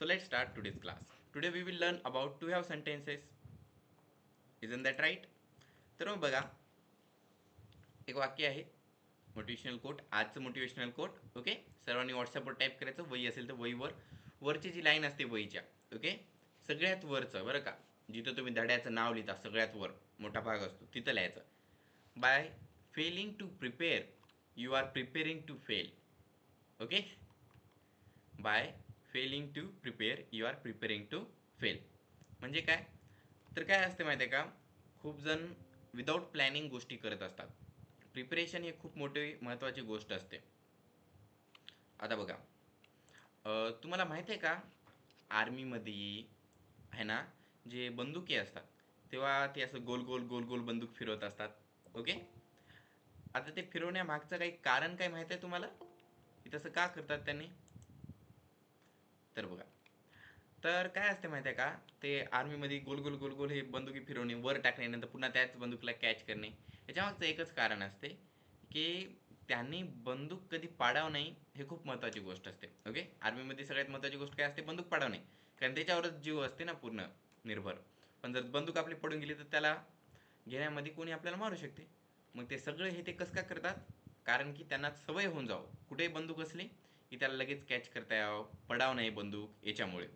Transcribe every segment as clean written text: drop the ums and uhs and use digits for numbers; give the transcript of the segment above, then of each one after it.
So let's start today's class. Today we will learn about to have sentences. Isn't that right? तर मग बघा, एक वाक्य आहे मोटिवेशनल कोट. आजचं मोटिवेशनल कोट. ओके, सर्वांनी व्हॉट्सअपवर टाईप करायचं. वही असेल तर वहीवर वरची जी लाईन असते वहीच्या, ओके, सगळ्यात वरचं बरं का, जिथं तुम्ही धड्याचं नाव लिहिता सगळ्यात वर मोठा भाग असतो तिथं लिहायचं. By failing to prepare you are preparing to fail. Okay, by failing to prepare you are preparing to fail. म्हणजे काय, तर काय असते माहिती आहे का, खूप जण विदाऊट प्लॅनिंग गोष्टी करत असतात. प्रिपरेशन ही खूप मोठी महत्त्वाची गोष्ट असते. आता बघा, तुम्हाला माहिती आहे का, आर्मीमध्ये आहे ना, जे बंदुकी असतात तेव्हा ते असं गोल गोल गोल गोल बंदूक फिरवत असतात. ओके, आता ते फिरवण्यामागचं काही कारण काय माहिती आहे तुम्हाला, की तसं का करतात त्यांनी? तर बघा, तर काय असते माहिती आहे का, ते आर्मीमध्ये गोल गोल गोल गोल हे बंदुकी फिरवणे, वर टाकण्यानंतर पुन्हा त्याच बंदुकीला कॅच करणे, याच्यामागचं एकच कारण असते की त्यांनी बंदूक कधी पाडाव नाही. हे खूप महत्त्वाची गोष्ट असते. ओके, आर्मीमध्ये सगळ्यात महत्त्वाची गोष्ट काय असते, बंदूक पाडावणे, कारण त्याच्यावरच जीव असते ना पूर्ण निर्भर. पण जर बंदूक आपली पडून गेली तर त्याला घेण्यामध्ये कोणी आपल्याला मारू शकते. मग ते सगळं हे ते कसं का करतात, कारण की त्यांना सवय होऊन जावं, कुठेही बंदूक असली की त्याला लगेच कॅच करता यावं, पडाव नाही बंदूक याच्यामुळे.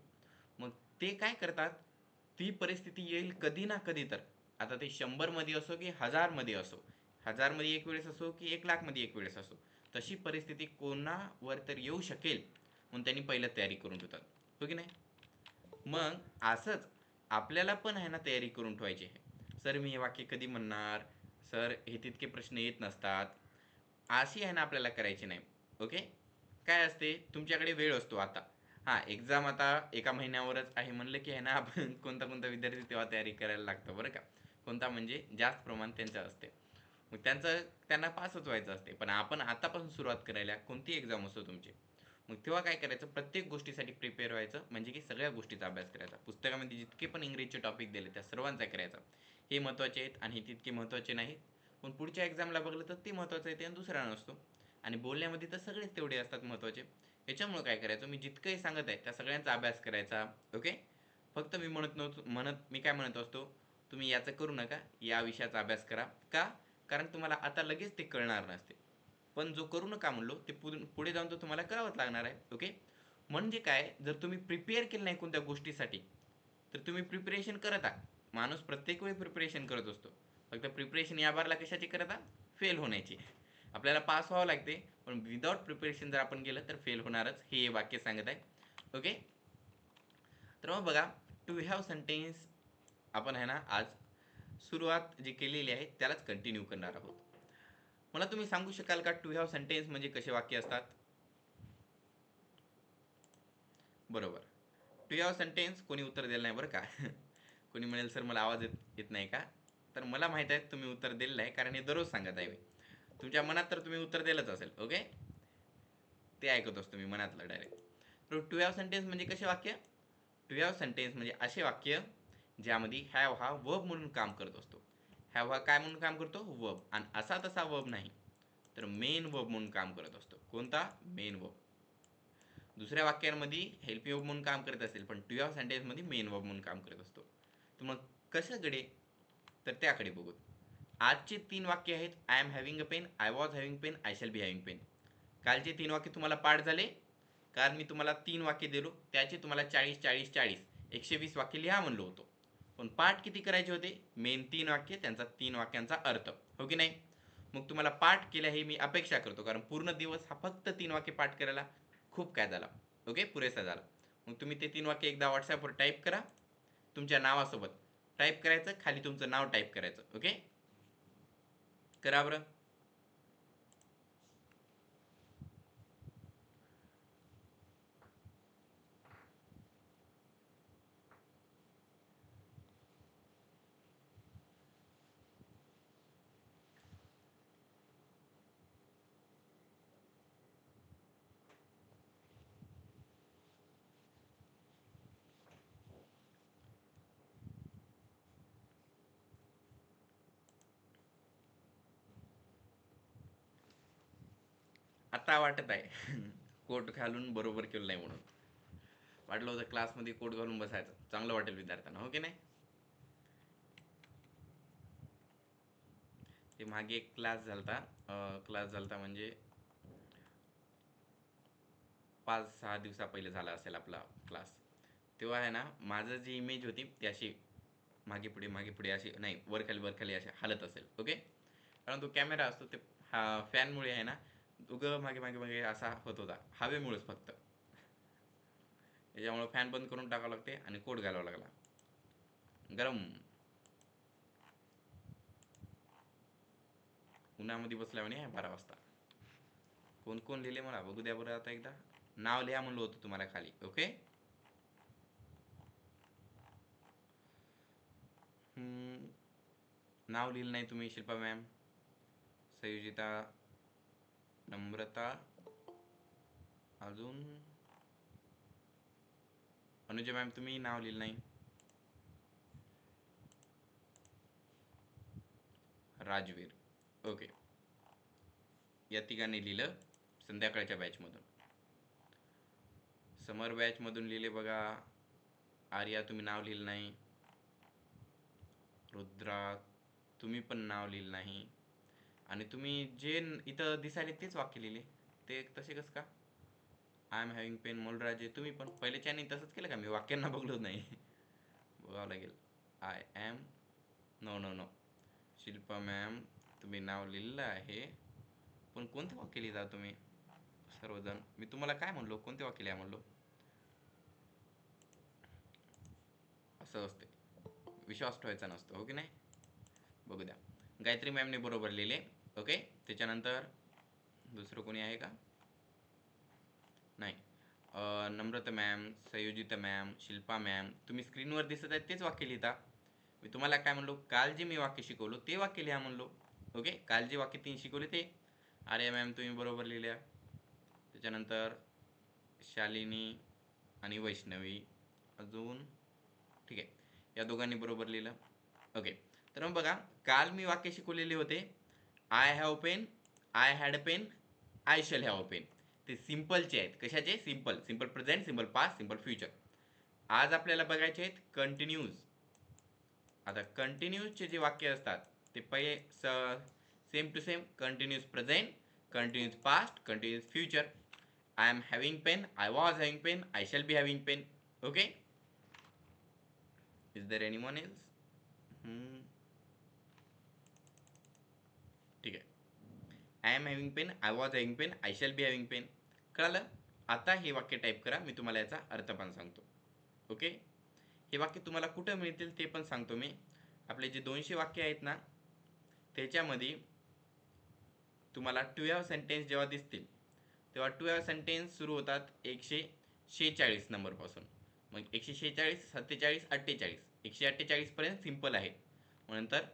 मग ते काय करतात, ती परिस्थिती येईल कधी ना कधी. तर आता ते 100मध्ये असो की 1000मध्ये असो, 1000मध्ये एक वेळेस असो की 1,00,000मध्ये एक वेळेस असो, तशी परिस्थिती कोणावर तर येऊ शकेल म्हणून त्यांनी पहिलं तयारी करून ठेवतात. हो की नाही? मग असंच आपल्याला पण आहे ना तयारी करून ठेवायची आहे. सर मी हे वाक्य कधी म्हणणार, सर हे तितके प्रश्न येत नसतात, अशी आहे ना आपल्याला करायची नाही. ओके, काय असते, तुमच्याकडे वेळ असतो आता. हां, एक्झाम आता एका महिन्यावरच आहे म्हणलं की आहे ना, आपण कोणता कोणता विद्यार्थी तेव्हा तयारी करायला लागतं बरं का. कोणता म्हणजे जास्त प्रमाण त्यांचं असते. मग त्यांना पासच व्हायचं असते. पण आपण आतापासून सुरुवात करायला, कोणती एक्झाम असो तुमची, मग तेव्हा काय करायचं, प्रत्येक गोष्टीसाठी प्रिपेअर व्हायचं. म्हणजे की सगळ्या गोष्टीचा अभ्यास करायचा. पुस्तकामध्ये जितके पण इंग्रजीचे टॉपिक दिले त्या सर्वांचा करायचा. हे महत्त्वाचे आहेत आणि हे तितके महत्त्वाचे नाहीत. पण पुढच्या एक्झामला बघलं तर ते महत्त्वाचं आहे ते आणि दुसरा नसतो. आणि बोलण्यामध्ये तर सगळेच तेवढे असतात महत्त्वाचे. याच्यामुळे काय करायचं, मी जितकंही सांगत आहे त्या सगळ्यांचा अभ्यास करायचा. ओके, फक्त मी मी काय म्हणत असतो, तुम्ही याचं करू नका, या विषयाचा अभ्यास करा. का? कारण तुम्हाला आता लगेच ते कळणार नसते. पण जो करू नका म्हणलो ते पुढे जाऊन तो तुम्हाला करावंच लागणार आहे. ओके, म्हणजे काय, जर तुम्ही प्रिपेअर केलं नाही कोणत्या गोष्टीसाठी तर तुम्ही प्रिपरेशन करत आहात. माणूस प्रत्येक वेळी प्रिपरेशन करत असतो, फक्त प्रिपरेशन या बारला कशाची करत आहात, फेल होण्याची. आपल्याला पास व्हावं लागते, पण विदाऊट प्रिपरेशन जर आपण केलं तर फेल होणारच, हे वाक्य सांगत आहे. ओके, तर मग बघा, टू हॅव सेंटेन्स आपण आहे ना आज सुरुवात जी केलेली आहे त्यालाच कंटिन्यू करणार आहोत. मला तुम्ही सांगू शकाल का, टू हॅव सेंटेन्स म्हणजे कसे वाक्य असतात? बरोबर, टू हॅव सेंटेन्स कोणी उत्तर दिलं नाही बरं का. कोणी म्हणेल सर मला आवाज येत नाही का, तर मला माहीत आहे तुम्ही उत्तर दिलेलं आहे, कारण हे दररोज सांगत आहे मी. तुमच्या मनात तर तुम्ही उत्तर दिलंच असेल. ओके, ते ऐकत असतो मी मनातलं डायरेक्ट. तर टू हॅव सेंटेन्स म्हणजे कसे वाक्य? टू हॅव सेंटेन्स म्हणजे असे वाक्य ज्यामध्ये हॅव हा वर्ब म्हणून काम करत असतो. हॅव हा काय म्हणून काम करतो? वर्ब. आणि असा तसा वर्ब नाही, तर मेन वर्ब म्हणून काम करत असतो. कोणता? Main verb. दुसऱ्या वाक्यांमध्ये हेल्पिंग वर्ब म्हणून काम करत असेल, पण टू हॅव सेंटेन्समध्ये मेन वर्ब म्हणून काम करत असतो. तर मग कशाकडे, तर त्याकडे बघू. आजचे 3 वाक्य आहेत. I am having a pen, I was having pen, I shall be having pen. कालचे 3 वाक्य तुम्हाला पाठ झाले, कारण मी तुम्हाला 3 वाक्य दिलो, त्याचे तुम्हाला 40 120 वाक्य लिहा म्हणलो होतो. पण पाठ किती करायचे होते? मेन 3 वाक्य, त्यांचा 3 वाक्यांचा अर्थ. हो की नाही? मग तुम्हाला पाठ केल्या हे मी अपेक्षा करतो, कारण पूर्ण दिवस हा फक्त 3 वाक्य पाठ करायला खूप काय झाला. ओके, पुरेसा झाला. मग तुम्ही ते 3 वाक्य एकदा व्हॉट्सॲपवर टाईप करा, तुमच्या नावासोबत टाईप करायचं, खाली तुमचं नाव टाईप करायचं. ओके, करा बरं. आता वाटत आहे कोट घालून बरोबर केलं नाही म्हणून. वाटलं होतं क्लासमध्ये कोट घालून बसायचं, चांगलं वाटेल विद्यार्थ्यांना, हो की नाही. ते मागे एक क्लास झालता म्हणजे 5-6 दिवसा पहिले झाला असेल आपला क्लास. तेव्हा आहे ना माझं जी इमेज होती ती अशी मागे पुढे अशी नाही, वर खाली अशी हालत असेल, ओके. कारण तो कॅमेरा असतो ते फॅनमुळे आहे ना मागे असा होत होता, हवेमुळेच फक्त. त्याच्यामुळे फॅन बंद करून टाकावं लागते आणि कोट घालावा लागला. गरम उन्हामध्ये बसल्यावर आहे 12 वाजता. कोण कोण लिहिले मला बघू द्या बरं आता एकदा. नाव लिहा म्हणलं होतं तुम्हाला खाली, ओके. नाव लिहिलं नाही तुम्ही. शिल्पा मॅम, संयुजिता, नम्रता, अजून अनुजा मॅम तुम्ही नाव लिहिलं नाही. राजवीर, ओके. या तिघांनी लिहिलं संध्याकाळच्या बॅचमधून. समर बॅचमधून लिहिले बघा. आर्या तुम्ही नाव लिहिलं नाही. रुद्रा तुम्ही पण नाव लिहिलं नाही. आणि तुम्ही जे इथं दिसायले तेच वाक्य लिहिले, ते तसे कसं का. I am having pen. मोलराजे तुम्ही पण पहिल्याच्याने तसंच केलं का. मी वाक्यांना बघलोच नाही. बघावं लागेल. I am no. Shilpa ma'am तुम्ही नाव लिहिलं आहे, पण कोणते वाक्य लिहिता तुम्ही सर्वजण. मी तुम्हाला काय म्हणलो, कोणते वाक्य लिहा म्हणलो. असं असते, विश्वास ठेवायचा नसतो, हो की नाही. बघू द्या. गायत्री मॅमने बरोबर लिहिले, ओके. त्याच्यानंतर दुसरं कोणी आहे का. नाही. नम्रता मॅम, संयोजिता मॅम, शिल्पा मॅम तुम्ही स्क्रीनवर दिसत आहे तेच वाक्य लिहिता. मी तुम्हाला काय म्हणलो, काल जे मी वाक्य शिकवलो ते वाक्य लिहा म्हणलो, ओके. काल जे वाक्य 3 शिकवले ते. आर्या मॅम तुम्ही बरोबर लिहिल्या. त्याच्यानंतर शालिनी आणि वैष्णवी, अजून ठीक आहे, या दोघांनी बरोबर लिहिलं, ओके. तर मग बघा, काल मी वाक्य शिकवलेले होते. I have pen, I had pen, I shall have pen. ते सिम्पलचे आहेत. कशाचे. Simple present, simple past, simple future. आज आपल्याला बघायचे आहेत कंटिन्यूज. आता कंटिन्यूजचे जे वाक्य असतात ते पहिले same to same. Continuous present, continuous past, continuous future. I am having pen, I was having pen, I shall be having pen, okay. Is there anyone else. ठीक आहे. I am having pen, I was having pen, I shall be having pen. कळलं. आता हे वाक्य type करा, मी तुम्हाला याचा अर्थ पण सांगतो, ओके. हे वाक्य तुम्हाला कुठं मिळतील ते पण सांगतो मी. आपले जे 200 वाक्य आहेत ना त्याच्यामध्ये तुम्हाला टू हॅव सेंटेन्स जेव्हा दिसतील तेव्हा टू हॅव सेंटेन्स सुरू होतात 146 नंबरपासून. मग 146, 47, 48, 148 पर्यंत सिंपल आहे. मग नंतर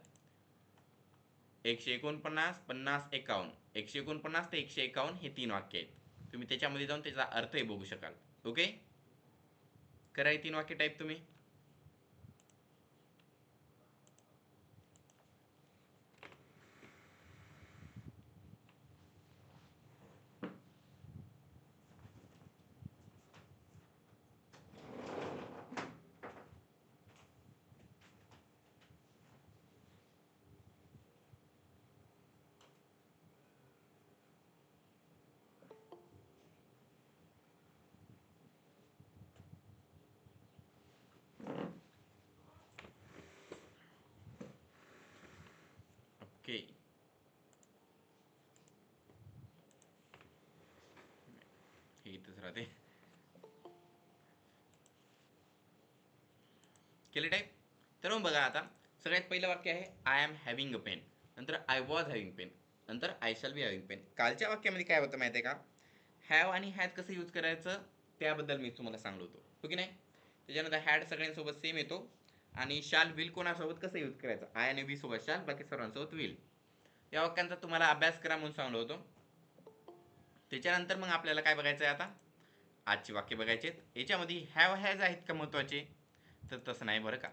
149, 50, 51, 149 ते 151 हे 3 वाक्य आहेत. तुम्ही त्याच्यामध्ये जाऊन त्याचा अर्थही बघू शकाल, ओके. करा हे 3 वाक्य टाईप तुम्ही. ओके. हे इथंच राहते. केले टाईप. तर मग बघा आता सगळ्यात पहिलं वाक्य आहे I am having a pen, नंतर आय वॉज हॅव्हिंग पेन, नंतर I shall be having pen. कालच्या वाक्यामध्ये काय होतं माहिती आहे का. हॅव आणि हॅज कसं यूज करायचं त्याबद्दल मी तुम्हाला सांगलो होतो, हो की नाही. त्याच्यानंतर हॅड सगळ्यांसोबत सेम येतो. आणि शाल विल कोणासोबत कसं यूज करायचं. आय आणि वी सोबत शाल, बाकी सर्वांसोबत विल. या वाक्यांचा तुम्हाला अभ्यास करा म्हणून सांगलो होतो. त्याच्यानंतर मग आपल्याला काय बघायचं आहे आता. आजची वाक्य बघायचे आहेत. याच्यामध्ये हॅव हॅज आहेत का महत्त्वाचे, तर तसं नाही बरं का.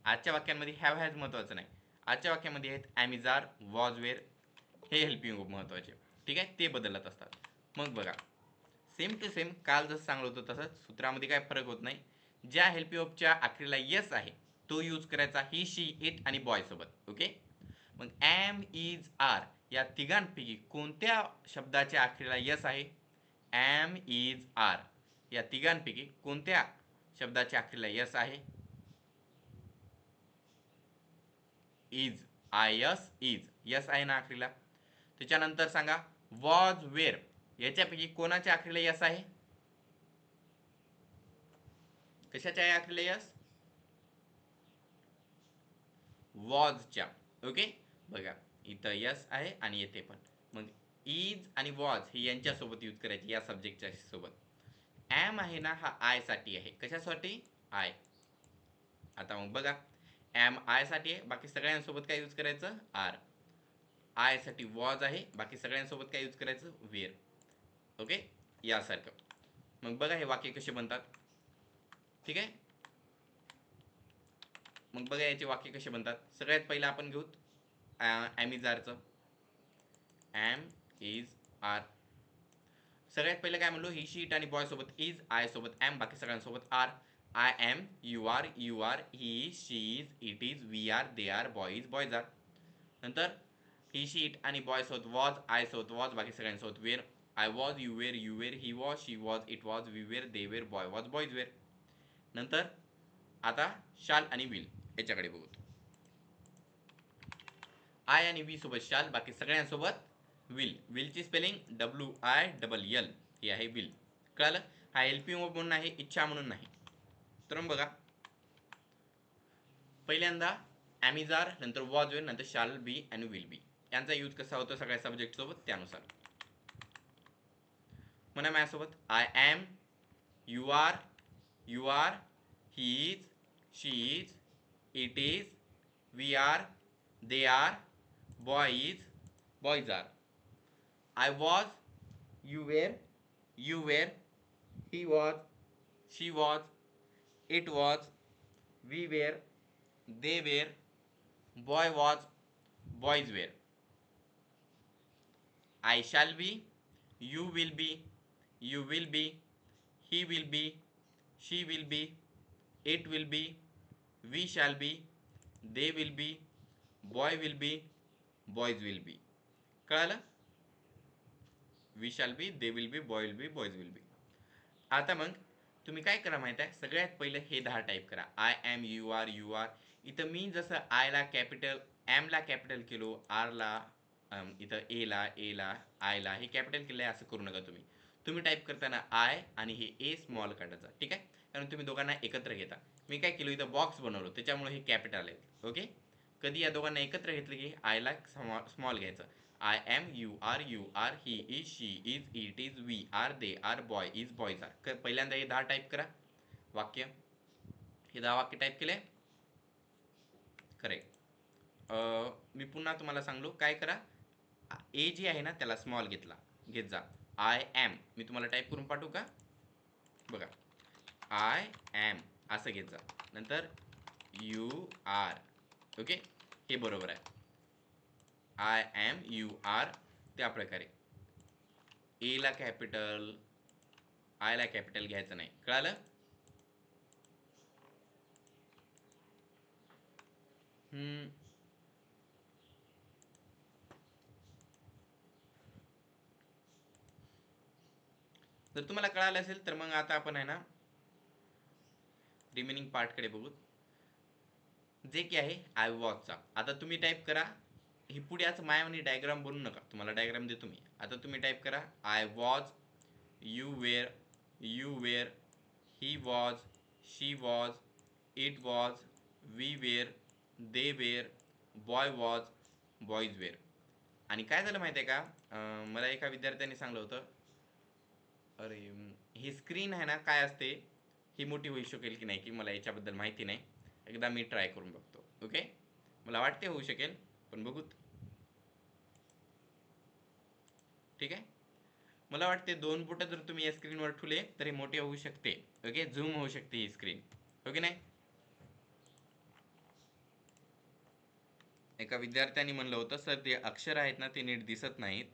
आजच्या वाक्यांमध्ये हॅव हॅज महत्त्वाचं नाही. आजच्या वाक्यामध्ये आहेत am is are, was were, हे हेल्पिंग महत्त्वाचे, ठीक आहे. ते बदलत असतात. मग बघा सेम टू सेम काल जसं सांगलं होतं तसंच सूत्रामध्ये काय फरक होत नाही. ज्या हेल्पी ऑफच्या अखेरीला यस आहे तो यूज करायचा ही, शी, इट आणि बॉय सोबत. ओके. मग एम, इज, आर या तिघांपैकी कोणत्या शब्दाच्या अखेरीला यस आहे? एम, इज, आर या तिघांपैकी कोणत्या शब्दाच्या अखेरीला यस आहे? Is, I S, is, yes आहे ना अखेरीला. त्याच्यानंतर सांगा वॉज, वेअर याच्यापैकी कोणाच्या अखेरीला यस आहे? कशाच्या आहे अखेरीला यस? वॉजच्या. ओके. बघा इथं यस आहे आणि येथे पण. मग इज आणि वॉज हे यांच्यासोबत यूज करायचे या सब्जेक्टच्या सोबत. एम आहे ना हा आय साठी आहे. कशासाठी? आय. आता मग बघा एम आय साठी आहे, बाकी सगळ्यांसोबत काय यूज करायचं? आर. आय साठी वॉज आहे, बाकी सगळ्यांसोबत काय यूज करायचं? वेअर. ओके. यासारखं. मग बघा हे वाक्य कसे बनतात. ठीक आहे. मग बघा याचे वाक्य कसे बनतात. सगळ्यात पहिलं आपण घेऊ एम इज आरचं. Am is are. सगळ्यात पहिलं काय म्हणलो? ही, शी, इट आणि बॉय सोबत इज, आय सोबत एम, बाकी सगळ्यांसोबत आर. I am, you are, he, she is, it is, we are, they are, boy is, boys are. नंतर ही, शी, इट आणि बॉय सोबत वॉज, आय सोबत वॉज, बाकी सगळ्यांसोबत were. I was, you were, he was, she was, it was, we were, they were, boy was, boys were. नंतर आता शाल आणि विल याच्याकडे बघू. आय आणि वी सोबत शाल, बाकी सगळ्यांसोबत विल. विलची स्पेलिंग WILL ही आहे विल. कळलं? हा हेल्पिंग वर्ब म्हणून आहे, इच्छा म्हणून नाही. तर मग बघा पहिल्यांदा एम इज आर, नंतर वॉज, वेअर, नंतर शाल बी आणि विल बी. यांचा यूज कसा होतो सगळ्या सब्जेक्ट सोबत त्यानुसार. म्हणा माझ्यासोबत I am, you are, he is, she is, it is, we are, they are, boy is, boys are. I was, you were, he was, she was, it was, we were, they were, boy was, boys were. I shall be, you will be, he will be, she will be, it will be, we shall be, they will be, boy will be, boys will be. कळालं? We shall be, they will be, boy will be, boys will be. आता मग तुम्ही काय करा माहिती आहे, सगळ्यात पहिलं हे 10 टाईप करा. आय एम, यू आर, इथं मी जसं आयला कॅपिटल, एमला कॅपिटल केलो, आरला इथं एला आयला हे कॅपिटल केलं आहे असं करू नका तुम्ही. तुम्ही टाईप करताना आय आणि हे ए स्मॉल काढायचा. ठीक आहे. कारण तुम्ही दोघांना एकत्र घेता. मी काय केलं इथं बॉक्स बनवलो त्याच्यामुळे हे कॅपिटल आहे. ओके. कधी या दोघांना एकत्र घेतलं की आयला स्मॉल घ्यायचं. I am, you are, he is, she is, it is, we are, they are, boy is, boys are. पहिल्यांदा हे 10 टाईप करा वाक्य. हे 10 वाक्य टाईप केले. करेक्ट. मी पुन्हा तुम्हाला सांगलो काय करा. ए जी आहे ना त्याला स्मॉल घेत जा. आय एम मी तुम्हाला टाईप करून पाठवू का? बघा आय एम असं घेत जा. नंतर यू आर. ओके. हे बरोबर आहे. आय एम, यू आर त्या प्रकारे. एला कॅपिटल, आयला कॅपिटल घ्यायचं नाही. कळालं? जर तुम्हाला कळालं असेल तर मग आता आपण आहे ना रिमेनिंग पार्टकडे बघू, जे की आहे आय वॉजचा. आता तुम्ही टाईप करा. ही पुढे असं मायावनी डायग्राम बनवू नका, तुम्हाला डायग्राम देतो मी. आता तुम्ही टाईप करा I was, you were, he was, she was, it was, we were, they were, boy was, boys were. आणि काय झालं माहिती आहे का, मला एका विद्यार्थ्याने सांगलं होतं, अरे ही स्क्रीन आहे ना काय असते, ही मोठी होऊ शकेल की नाही की मला याच्याबद्दल माहिती नाही. एकदा मी ट्राय करून बघतो. ओके. मला वाटते होऊ शकेल पण बघूत. ठीक आहे. मला वाटते 2 बोटं जर तुम्ही या स्क्रीनवर ठेवले तर हे मोठे होऊ शकते. ओके. झूम होऊ शकते ही स्क्रीन. ओके नाही. एका विद्यार्थ्यांनी म्हणलं होतं सर ते अक्षर आहेत ना ते नीट दिसत नाहीत.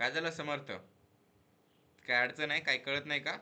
काय झालं समर्थ? काय अडचण आहे? काय कळत नाही का?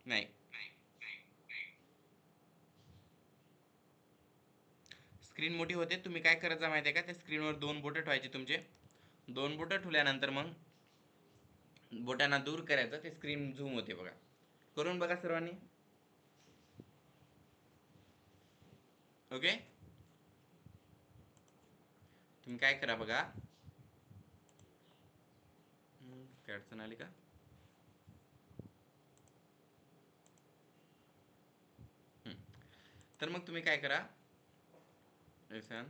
नाही. स्क्रीन मोठी होते. तुम्ही काय करायचं माहिती आहे का? त्या स्क्रीनवर 2 बोटं ठेवायचे तुमचे. 2 बोटं ठेवल्यानंतर मग बोटांना दूर करायचं, ते स्क्रीन झूम होते बघा. करून बघा सर्वांनी. ओके. तुम्ही काय करा बघा. काय अडचण आली का? तर मग तुम्ही काय करा. लिसन.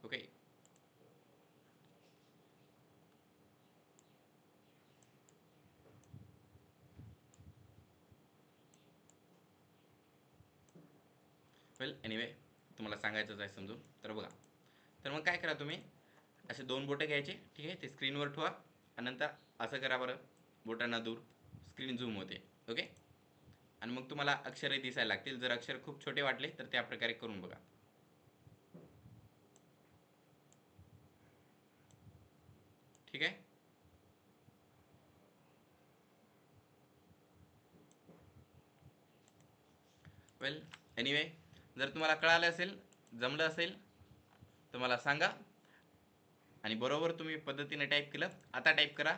ओके. वेल एनिवे तुम्हाला सांगायचंच आहे समजून. तर बघा. तर मग काय करा तुम्ही. असे 2 बोटं घ्यायचे. ठीक आहे. ते स्क्रीनवर ठेवा आणि नंतर असं करा बरं. बोटांना दूर. स्क्रीन झूम होते. ओके. आणि मग तुम्हाला अक्षरही दिसायला लागतील. जर अक्षर खूप छोटे वाटले तर त्या प्रकारे करून बघा. ठीक आहे. वेल एनिवे जर तुम्हाला कळालं असेल, जमलं असेल तर मला सांगा. आणि बरोबर तुम्ही पद्धतीने टाईप केलं. आता टाईप करा.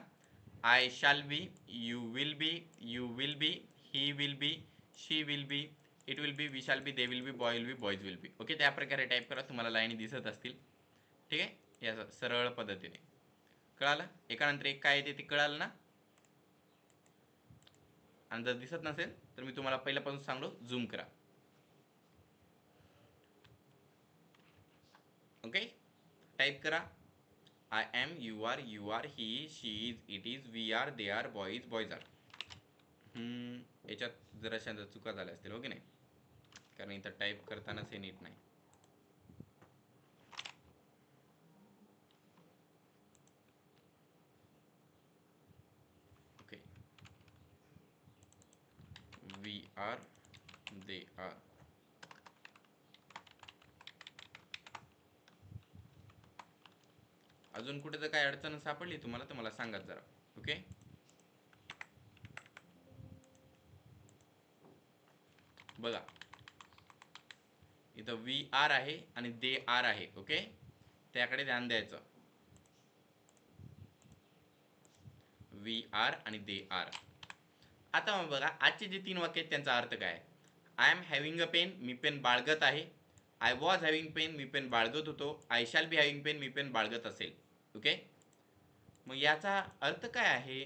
I shall be, you will be, you will be, he will be, she will be, it will be, we shall be, they will be, boy will be, boys will be. Okay. त्या प्रकारे type करा. तुम्हाला लाईनी दिसत असतील. ठीक आहे. या सरळ पद्धतीने कळालं. एकानंतर एक काय येते ते कळालं ना. आणि जर दिसत नसेल तर मी तुम्हाला पहिल्यापासून सांगलो, झूम करा. ओके. टाईप करा. I am, you are, he is, she is, it is, we are, they are, boys, boys are. याच्यात जराशा चुका झाल्या असतील. ओके नाही, कारण इथं टाईप करतानाच हे नीट नाही. Okay. We are, they are. अजून कुठे जर काय अडचण सापडली तुम्हाला तर मला सांगा जरा. ओके. बघा इथं वी आर आहे आणि दे आर आहे. ओके. त्याकडे ध्यान द्यायचं. वी आर आणि दे आर. आता मग बघा आजचे जे 3 वाक्य आहेत त्यांचा अर्थ काय. I am having a pen, मी पेन बाळगत आहे. आय वॉज हॅव्हिंग पेन, मी पेन बाळगत होतो. I shall be having pen, मी पेन बाळगत असेल. ओके. मग याचा अर्थ काय आहे.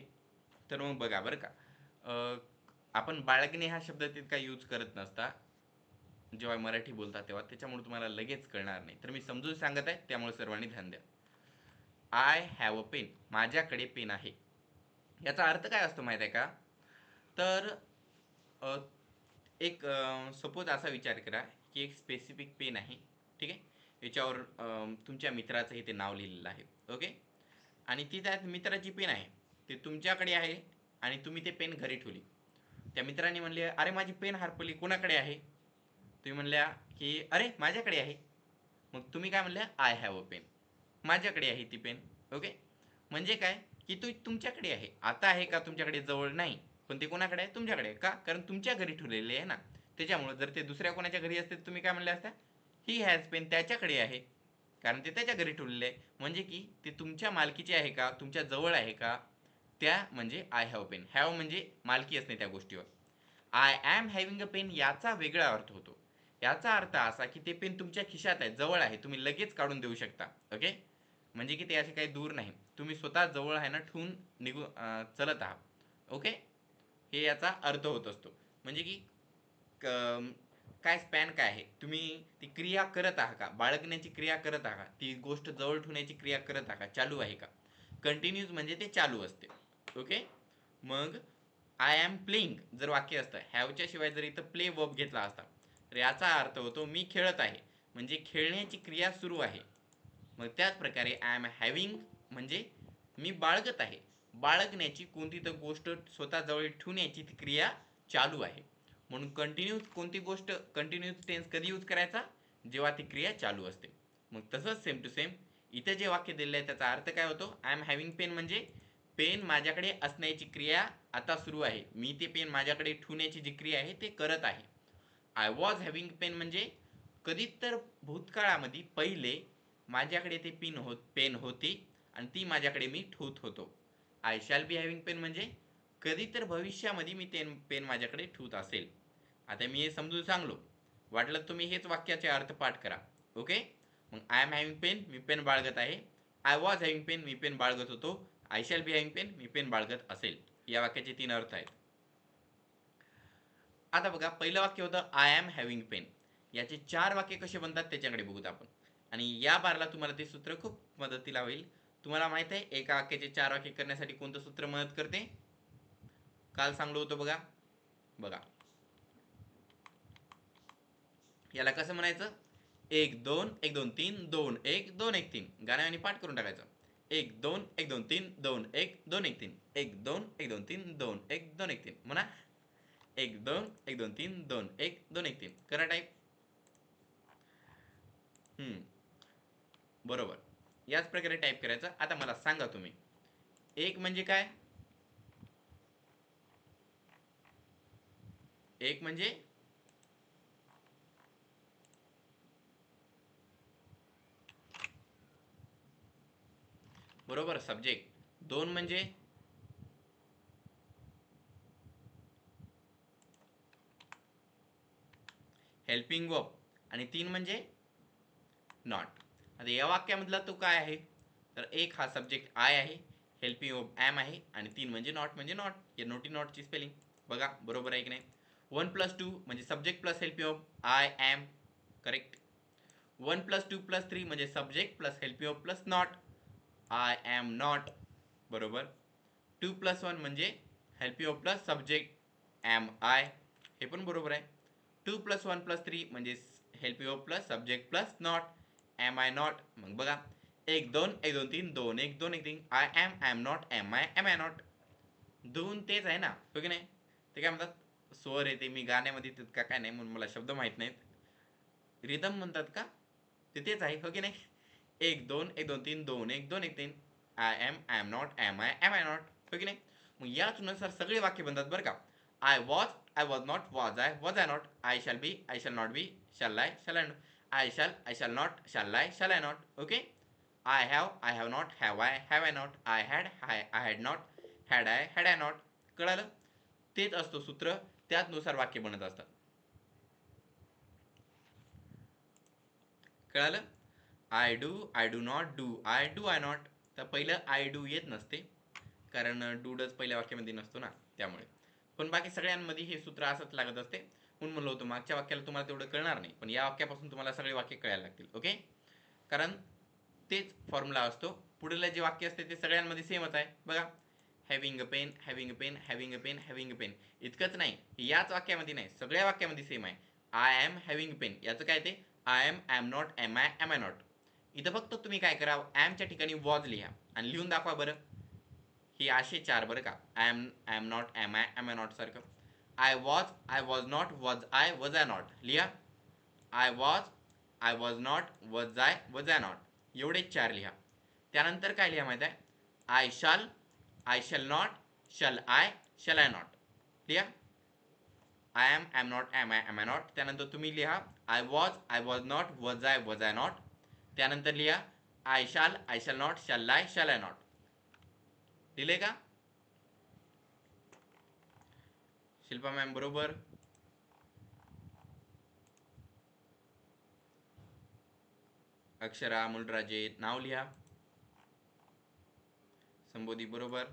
तर मग बघा बरं का. आपण बाळगणे हा शब्द तितका यूज करत नसता जेव्हा मराठी बोलता तेव्हा. त्याच्यामुळे तुम्हाला लगेच कळणार नाही. तर मी समजून सांगत आहे, त्यामुळे सर्वांनी ध्यान द्या. आय हॅव अ पेन, माझ्याकडे पेन आहे. याचा अर्थ काय असतो माहिती आहे का. तर एक सपोज असा विचार करा की एक स्पेसिफिक पेन आहे. ठीक आहे. याच्यावर तुमच्या मित्राचं इथे नाव लिहिलेलं आहे. ओके. आणि ती त्या मित्राची पेन आहे, ते तुमच्याकडे आहे आणि तुम्ही ते पेन घरी ठेवली. त्या मित्राने म्हणले, अरे माझी पेन हरपली, कोणाकडे आहे. तुम्ही म्हणल्या की अरे माझ्याकडे आहे. मग तुम्ही काय म्हणल्या, आय हॅव अ पेन, माझ्याकडे आहे ती पेन. ओके. म्हणजे काय की तो तुमच्याकडे आहे. आता आहे का तुमच्याकडे जवळ नाही, पण ते कोणाकडे आहे, तुमच्याकडे आहे. का, कारण तुमच्या घरी ठेवलेले आहे ना. त्याच्यामुळे जर ते दुसऱ्या कोणाच्या घरी असते तुम्ही काय म्हणले असता, ही हॅज पेन, त्याच्याकडे आहे, कारण ते त्याच्या घरी ठेवलेले आहे. म्हणजे की ते तुमच्या मालकीचे आहे का, तुमच्या जवळ आहे का, त्या म्हणजे आय हॅव पेन. हॅव म्हणजे मालकी असणे त्या गोष्टीवर. I am having a pen याचा वेगळा अर्थ होतो. याचा अर्थ असा की ते पेन तुमच्या खिशात आहे, जवळ आहे, तुम्ही लगेच काढून देऊ शकता. ओके, म्हणजे की ते असे काही दूर नाही, तुम्ही स्वतः जवळ आहे ना ठेवून चलत आहात. ओके, हे याचा अर्थ होत असतो. म्हणजे की काय स्पॅन काय आहे, तुम्ही ती क्रिया करत आहात का, बाळगण्याची क्रिया करत आहात का, ती गोष्ट जवळ ठेवण्याची क्रिया करत आहात का, चालू आहे का. कंटिन्यूज म्हणजे ते चालू असते. ओके, मग आय एम प्लेइंग जर वाक्य असतं, हॅवच्या शिवाय जर इथं प्ले वर्ब घेतला असता तर याचा अर्थ होतो मी खेळत आहे, म्हणजे खेळण्याची क्रिया सुरू आहे. मग त्याच प्रकारे आय एम हॅव्हिंग म्हणजे मी बाळगत आहे, बाळगण्याची कोणती तर गोष्ट स्वतः जवळ ठेवण्याची ती क्रिया चालू आहे. म्हणून कंटिन्यूस कोणती गोष्ट, कंटिन्यूस टेन्स कधी यूज करायचा, जेव्हा ती क्रिया चालू असते. मग तसंच सेम टू सेम इथे जे वाक्य दिलेलं आहे त्याचा अर्थ काय होतो, आय एम हॅव्हिंग पेन म्हणजे पेन माझ्याकडे असण्याची क्रिया आता सुरू आहे, मी ते पेन माझ्याकडे ठेवण्याची जी क्रिया आहे ते करत आहे. आय वॉज हॅव्हिंग पेन म्हणजे कधी तर भूतकाळामध्ये पहिले माझ्याकडे ते पेन होती आणि ती माझ्याकडे मी ठेवत होतो. I shall be having pen म्हणजे कधी तर भविष्यामध्ये मी ते पेन माझ्याकडे ठेवत असेल. आता मी हे समजून सांगलो, वाटलं तुम्ही हेच वाक्याचे अर्थ पाठ करा. ओके, मग आय एम हॅव्हिंग पेन मी पेन बाळगत आहे, आय वॉज हॅव्हिंग पेन मी पेन बाळगत होतो, I shall be having pen मी पेन बाळगत असेल. या वाक्याचे 3 अर्थ आहेत. आता बघा, पहिलं वाक्य होतं आय एम हॅव्हिंग पेन, याचे 4 वाक्य कसे बनतात त्याच्याकडे बघूत आपण. आणि या बारला तुम्हाला ते सूत्र खूप मदतीला होईल. तुम्हाला माहित आहे एका वाक्याचे 4 वाक्य करण्यासाठी कोणतं सूत्र मदत करते, काल सांगलो होतं बघा. बघा याला कसं म्हणायचं, 1 2 1 2 3 2 1 2 1 3 गाण्याने पाठ करून टाकायचं. 1 2 1 2 3 2 1 2 1 3 1 2 1 2 3 2 1 2 1 3 म्हणा. 1 2 1 2 3 2 1 2 1 3 करा टाईप. बरोबर, याच प्रकारे टाईप करायचं. आता मला सांगा तुम्ही, एक म्हणजे काय, एक म्हणजे बरोबर सब्जेक्ट, 2 म्हणजे हेल्पिंग वर्ब आणि 3 म्हणजे नॉट. आता या वाक्यामधला तो काय आहे, तर एक हा सब्जेक्ट आय आहे, हेल्पिंग वर्ब ॲम आहे आणि 3 म्हणजे नॉट. या नॉटची स्पेलिंग बघा बरोबर आहे की नाही. 1+2 म्हणजे subject plus helping verb I am, correct. 1+2+3 म्हणजे subject plus helping verb plus not, I am not, बरोबर. 2+1 म्हणजे helping verb plus subject am I, हे पण बरोबर आहे. 2+1+3 म्हणजे helping verb plus subject plus not, am I not. मग बघा 1 2 1 2 3 2 1 2 1 3 I am not, am I not. दोन तेच आहे ना, हो की नाही. ते काय म्हणतात, स्वर येते मी गाण्यामध्ये तितका काय नाही म्हणून मला शब्द माहीत नाहीत, रिदम म्हणतात का, ते तेच आहे, हो की नाही. 1 2 1 2 3 2 1 2 1 3 I am not, am I not, हो की नाही. मग याचनुसार सगळे वाक्य बनतात बरं का. I was not, was I not, I shall B, I shall not B, shall I not, I shall not, shall I not. Okay, I have not, have I not, I had not, had I not. कळालं, तेच असतो सूत्र, त्याचनुसार वाक्य बनत असतात. कळालं. I do not, do I not. तर पहिलं आय डू येत नसते, कारण डूडच पहिल्या वाक्यामध्ये नसतो ना, त्यामुळे. पण बाकी सगळ्यांमध्ये हे सूत्र असंच लागत असते. म्हणून म्हणलं होतं मागच्या वाक्याला तुम्हाला तेवढं कळणार नाही, पण या वाक्यापासून तुम्हाला सगळे वाक्य कळायला लागतील. ओके, कारण तेच फॉर्म्युला असतो. पुढील जे वाक्य असते ते सगळ्यांमध्ये सेमच आहे बघा. Having a pen, having a pen, having a pen, having a pen. इतकंच नाही, याच वाक्यामध्ये नाही, सगळ्या वाक्यामध्ये सेम आहे. आय एम हॅव्हिंग पेन, याचं काय ते I am not, am I not. इथं फक्त तुम्ही काय करा, ॲमच्या ठिकाणी वॉज लिहा आणि लिहून दाखवा बरं. ही असे 4 बरं का, I am not, am I not सारखं. I was not, was I not लिहा. I was not, was I not, एवढेच 4 लिहा. त्यानंतर काय लिहा माहिती आहे, I shall not, shall I not लिहा. I am not, am I not. त्यानंतर तुम्ही लिहा I was not, was I not. त्यानंतर लिहा I shall not, shall I not. लिहिले का शिल्पा मॅम, बरोबर. अक्षरा, मूलराजे, नाव लिहा. संबोधी बरोबर.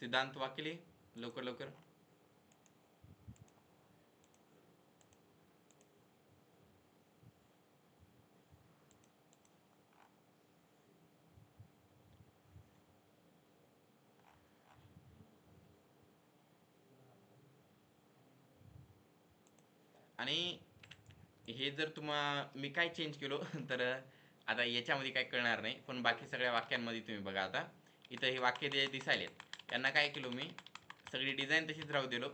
सिद्धांत वाक्य लिह लवकर लवकर. आणि हे जर मी काय चेंज केलो तर आता याच्यामध्ये काय कळणार नाही, पण बाकी सगळ्या वाक्यांमध्ये तुम्ही बघा. आता इथं हे वाक्य जे दिसायलेत त्यांना काय केलो मी, सगळी डिझाईन तशीच राहू दिलो.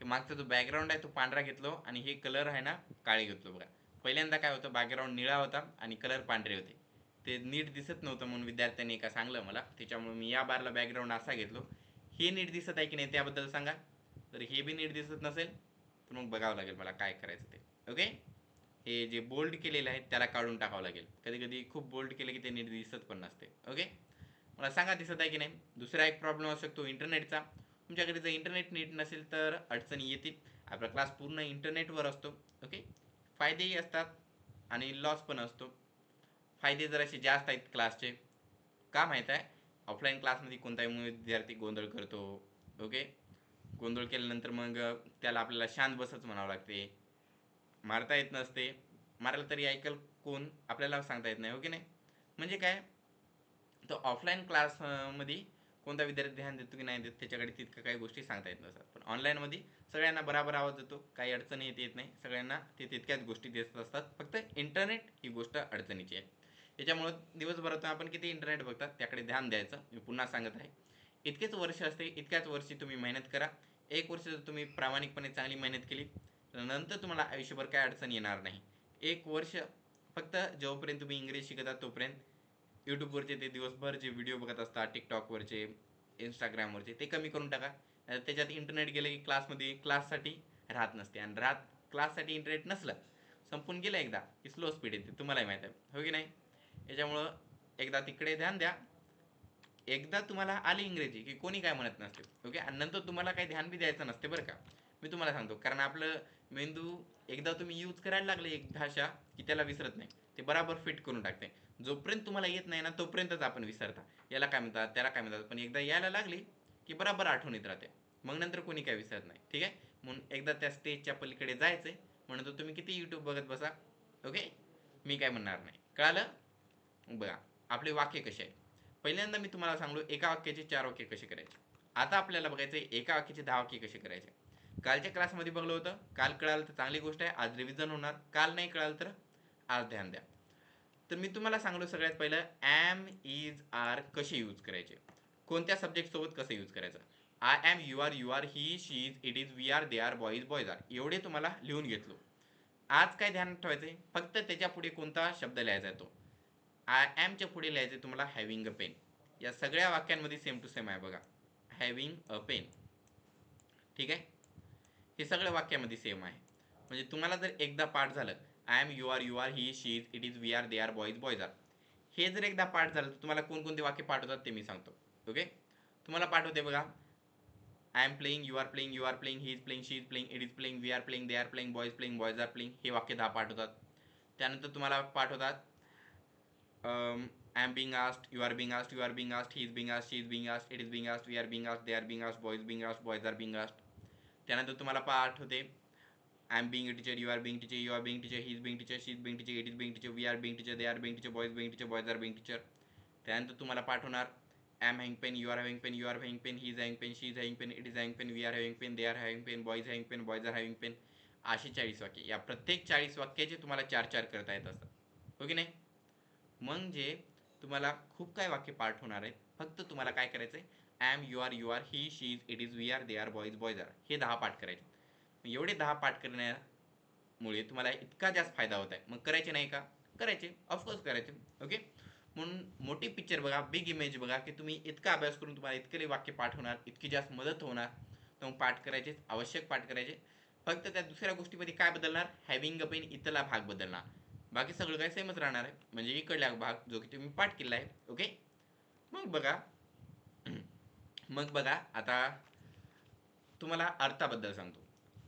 मागचा जो बॅकग्राऊंड आहे तो पांढरा घेतलो आणि हे कलर आहे ना काळे घेतलो. बघा पहिल्यांदा काय होतं, बॅकग्राऊंड निळा होता आणि कलर पांढरे होते, ते नीट दिसत नव्हतं म्हणून विद्यार्थ्यांनी एका सांगलं मला, त्याच्यामुळे मी या बारला बॅकग्राऊंड असा घेतलो. हे नीट दिसत आहे की नाही त्याबद्दल सांगा. तर हे बी नीट दिसत नसेल तर मग बघावं लागेल मला काय करायचं ते. ओके, हे जे बोल्ड केलेलं आहे त्याला काढून टाकावं लागेल. कधी कधी खूप बोल्ड केले की ते नीट दिसत पण नसते. ओके, मला सांगा दिसत आहे की नाही. दुसरा एक प्रॉब्लेम असू शकतो इंटरनेटचा. तुमच्याकडे जर इंटरनेट नीट नसेल तर अडचणी येतील. आपला क्लास पूर्ण इंटरनेटवर असतो. ओके, फायदेही असतात आणि लॉस पण असतो. फायदे जरासे जास्त आहेत क्लासचे. का माहीत आहे, ऑफलाईन क्लासमध्ये कोणताही विद्यार्थी गोंधळ करतो. ओके, गोंधळ केल्यानंतर मग त्याला आपल्याला शांत बसच म्हणावं लागते. मारता येत नसते, मारायला तरी ऐकल कोण आपल्याला सांगता येत नाही. ओके नाही, म्हणजे काय तर ऑफलाईन क्लासमध्ये कोणता विद्यार्थी ध्यान देतो की नाही देत त्याच्याकडे तितकं काही गोष्टी सांगता येत नसतात. पण ऑनलाईनमध्ये सगळ्यांना बराबर आवाज येतो, काही अडचणी येत नाही, सगळ्यांना ते तितक्याच गोष्टी देत असतात. फक्त इंटरनेट ही गोष्ट अडचणीची आहे. त्याच्यामुळं दिवसभरातून आपण किती इंटरनेट बघतात त्याकडे ध्यान द्यायचं. मी पुन्हा सांगत आहे, इतकेच वर्ष असते, इतक्याच वर्षी तुम्ही मेहनत करा. एक वर्ष जर तुम्ही प्रामाणिकपणे चांगली मेहनत केली तर नंतर तुम्हाला आयुष्यभर काय अडचण येणार नाही. एक वर्ष फक्त जोपर्यंत तुम्ही इंग्रजी शिकता तोपर्यंत यूट्यूबवरचे ते दिवसभर जे व्हिडिओ बघत असतात, टिकटॉकवरचे, इंस्टाग्रामवरचे, ते कमी करून टाका. त्याच्यात इंटरनेट गेलं की क्लासमध्ये क्लाससाठी राहत नसते, आणि क्लाससाठी इंटरनेट नसलं संपून गेलं एकदा की स्लो स्पीड येते, तुम्हालाही माहीत आहे हो की नाही. याच्यामुळं एकदा तिकडे ध्यान द्या. एकदा तुम्हाला आली इंग्रजी की कोणी काय म्हणत नसते. ओके, आणि नंतर तुम्हाला काही ध्यान बी द्यायचं नसते बरं का, मी तुम्हाला सांगतो. कारण आपलं मेंदू एकदा तुम्ही यूज करायला लागले एक भाषा की त्याला विसरत नाही, ते बराबर फिट करून टाकते. जोपर्यंत तुम्हाला येत नाही ना तोपर्यंतच आपण विसरता, याला काय म्हणतात त्याला काय म्हणतात. पण एकदा यायला लागली की बराबर आठवण येत राहते, मग नंतर कोणी काय विसरत नाही. ठीक आहे, म्हणून एकदा त्या स्टेजच्या पलीकडे जायचंय. म्हणून तर तुम्ही किती यूट्यूब बघत बसा. ओके, मी काय म्हणणार नाही, कळालं. बघा आपले वाक्य कसे आहे. पहिल्यांदा मी तुम्हाला सांगलो एका वाक्याचे 4 वाक्य कसे करायचे. आता आपल्याला बघायचं एका वाक्याचे 10 वाक्य कसे करायचे. कालच्या क्लासमध्ये बघलं होतं, काल कळालं तर चांगली गोष्ट आहे, आज रिव्हिजन होणार. काल नाही कळालं तर आज ध्यान द्या. तर मी तुम्हाला सांगलो सगळ्यात पहिलं ॲम, इज, आर कसे यूज करायचे, कोणत्या सब्जेक्ट सोबत कसं यूज करायचं. I am, you are, he, she is, it is, we are, they are, boys are, एवढे तुम्हाला लिहून घेतलो. आज काय ध्यान ठेवायचंय, फक्त त्याच्या पुढे कोणता शब्द लिहायचा आहे तो. आय ॲमच्या पुढे लिहायचे तुम्हाला हॅव्हिंग अ पेन. या सगळ्या वाक्यांमध्ये सेम टू सेम आहे बघा, हॅव्हिंग अ पेन. ठीक आहे, हे सगळ्या वाक्यामध्ये सेम आहे. म्हणजे तुम्हाला जर एकदा पाठ झालं I am, you are, he, she is, it is, we are, they are, boys are, हे जर एकदा पाठ झालं तर तुम्हाला कोणकोणते वाक्य पाठ होतात ते मी सांगतो. ओके, तुम्हाला पाठ होते बघा, I am playing, you are playing, he is playing, she is playing, it is playing, we are playing, they are playing, boys are playing, हे वाक्य 10 पाठ होतात. त्यानंतर तुम्हाला पाठ होतात I am being asked, you are being asked, he is being asked, she is being asked, it is being asked, we are being asked, they are being asked, boys are being asked. त्यानंतर तुम्हाला पाठ होते I am being teacher, you are being teacher, he is being teacher, she is being teacher, it is being teacher, we are being teacher, they are being teacher, boys are being teacher. त्यानंतर तुम्हाला पाठ होणार I am having pen, you are having pen, he is having pen, she is having pen, it is having pen, we are having pen, they are having pen, boys are having pen. अशी 40 वाक्य. या प्रत्येक 40 वाक्याचे तुम्हाला 4-4 करता येत असतात. हो की नाही. म्हणजे तुम्हाला खूप काय वाक्य पाठ होणार आहेत. फक्त तुम्हाला काय करायचं आहे, am, you are, he, she is, it is, we are, they are, boys are, हे 10 पाठ करायचे. एवढे 10 पाठ करण्यामुळे तुम्हाला इतका जास्त फायदा होत आहे. मग करायचे नाही का, करायचे, ऑफकोर्स करायचे. ओके, म्हणून मोठी पिक्चर बघा, बिग इमेज बघा, की तुम्ही इतका अभ्यास करून तुम्हाला इतके वाक्य पाठ होणार, इतकी जास्त मदत होणार. तर मग पाठ करायचे, आवश्यक पाठ करायचे. फक्त त्या दुसऱ्या गोष्टीमध्ये काय बदलणार, हॅव्हिंग अ पेन इथला भाग बदलणार, बाकी सगळं काय सेमच राहणार आहे. म्हणजे इकडला भाग जो की तुम्ही पाठ केला आहे. ओके, मग बघा आता तुम्हाला अर्थाबद्दल सांगतो.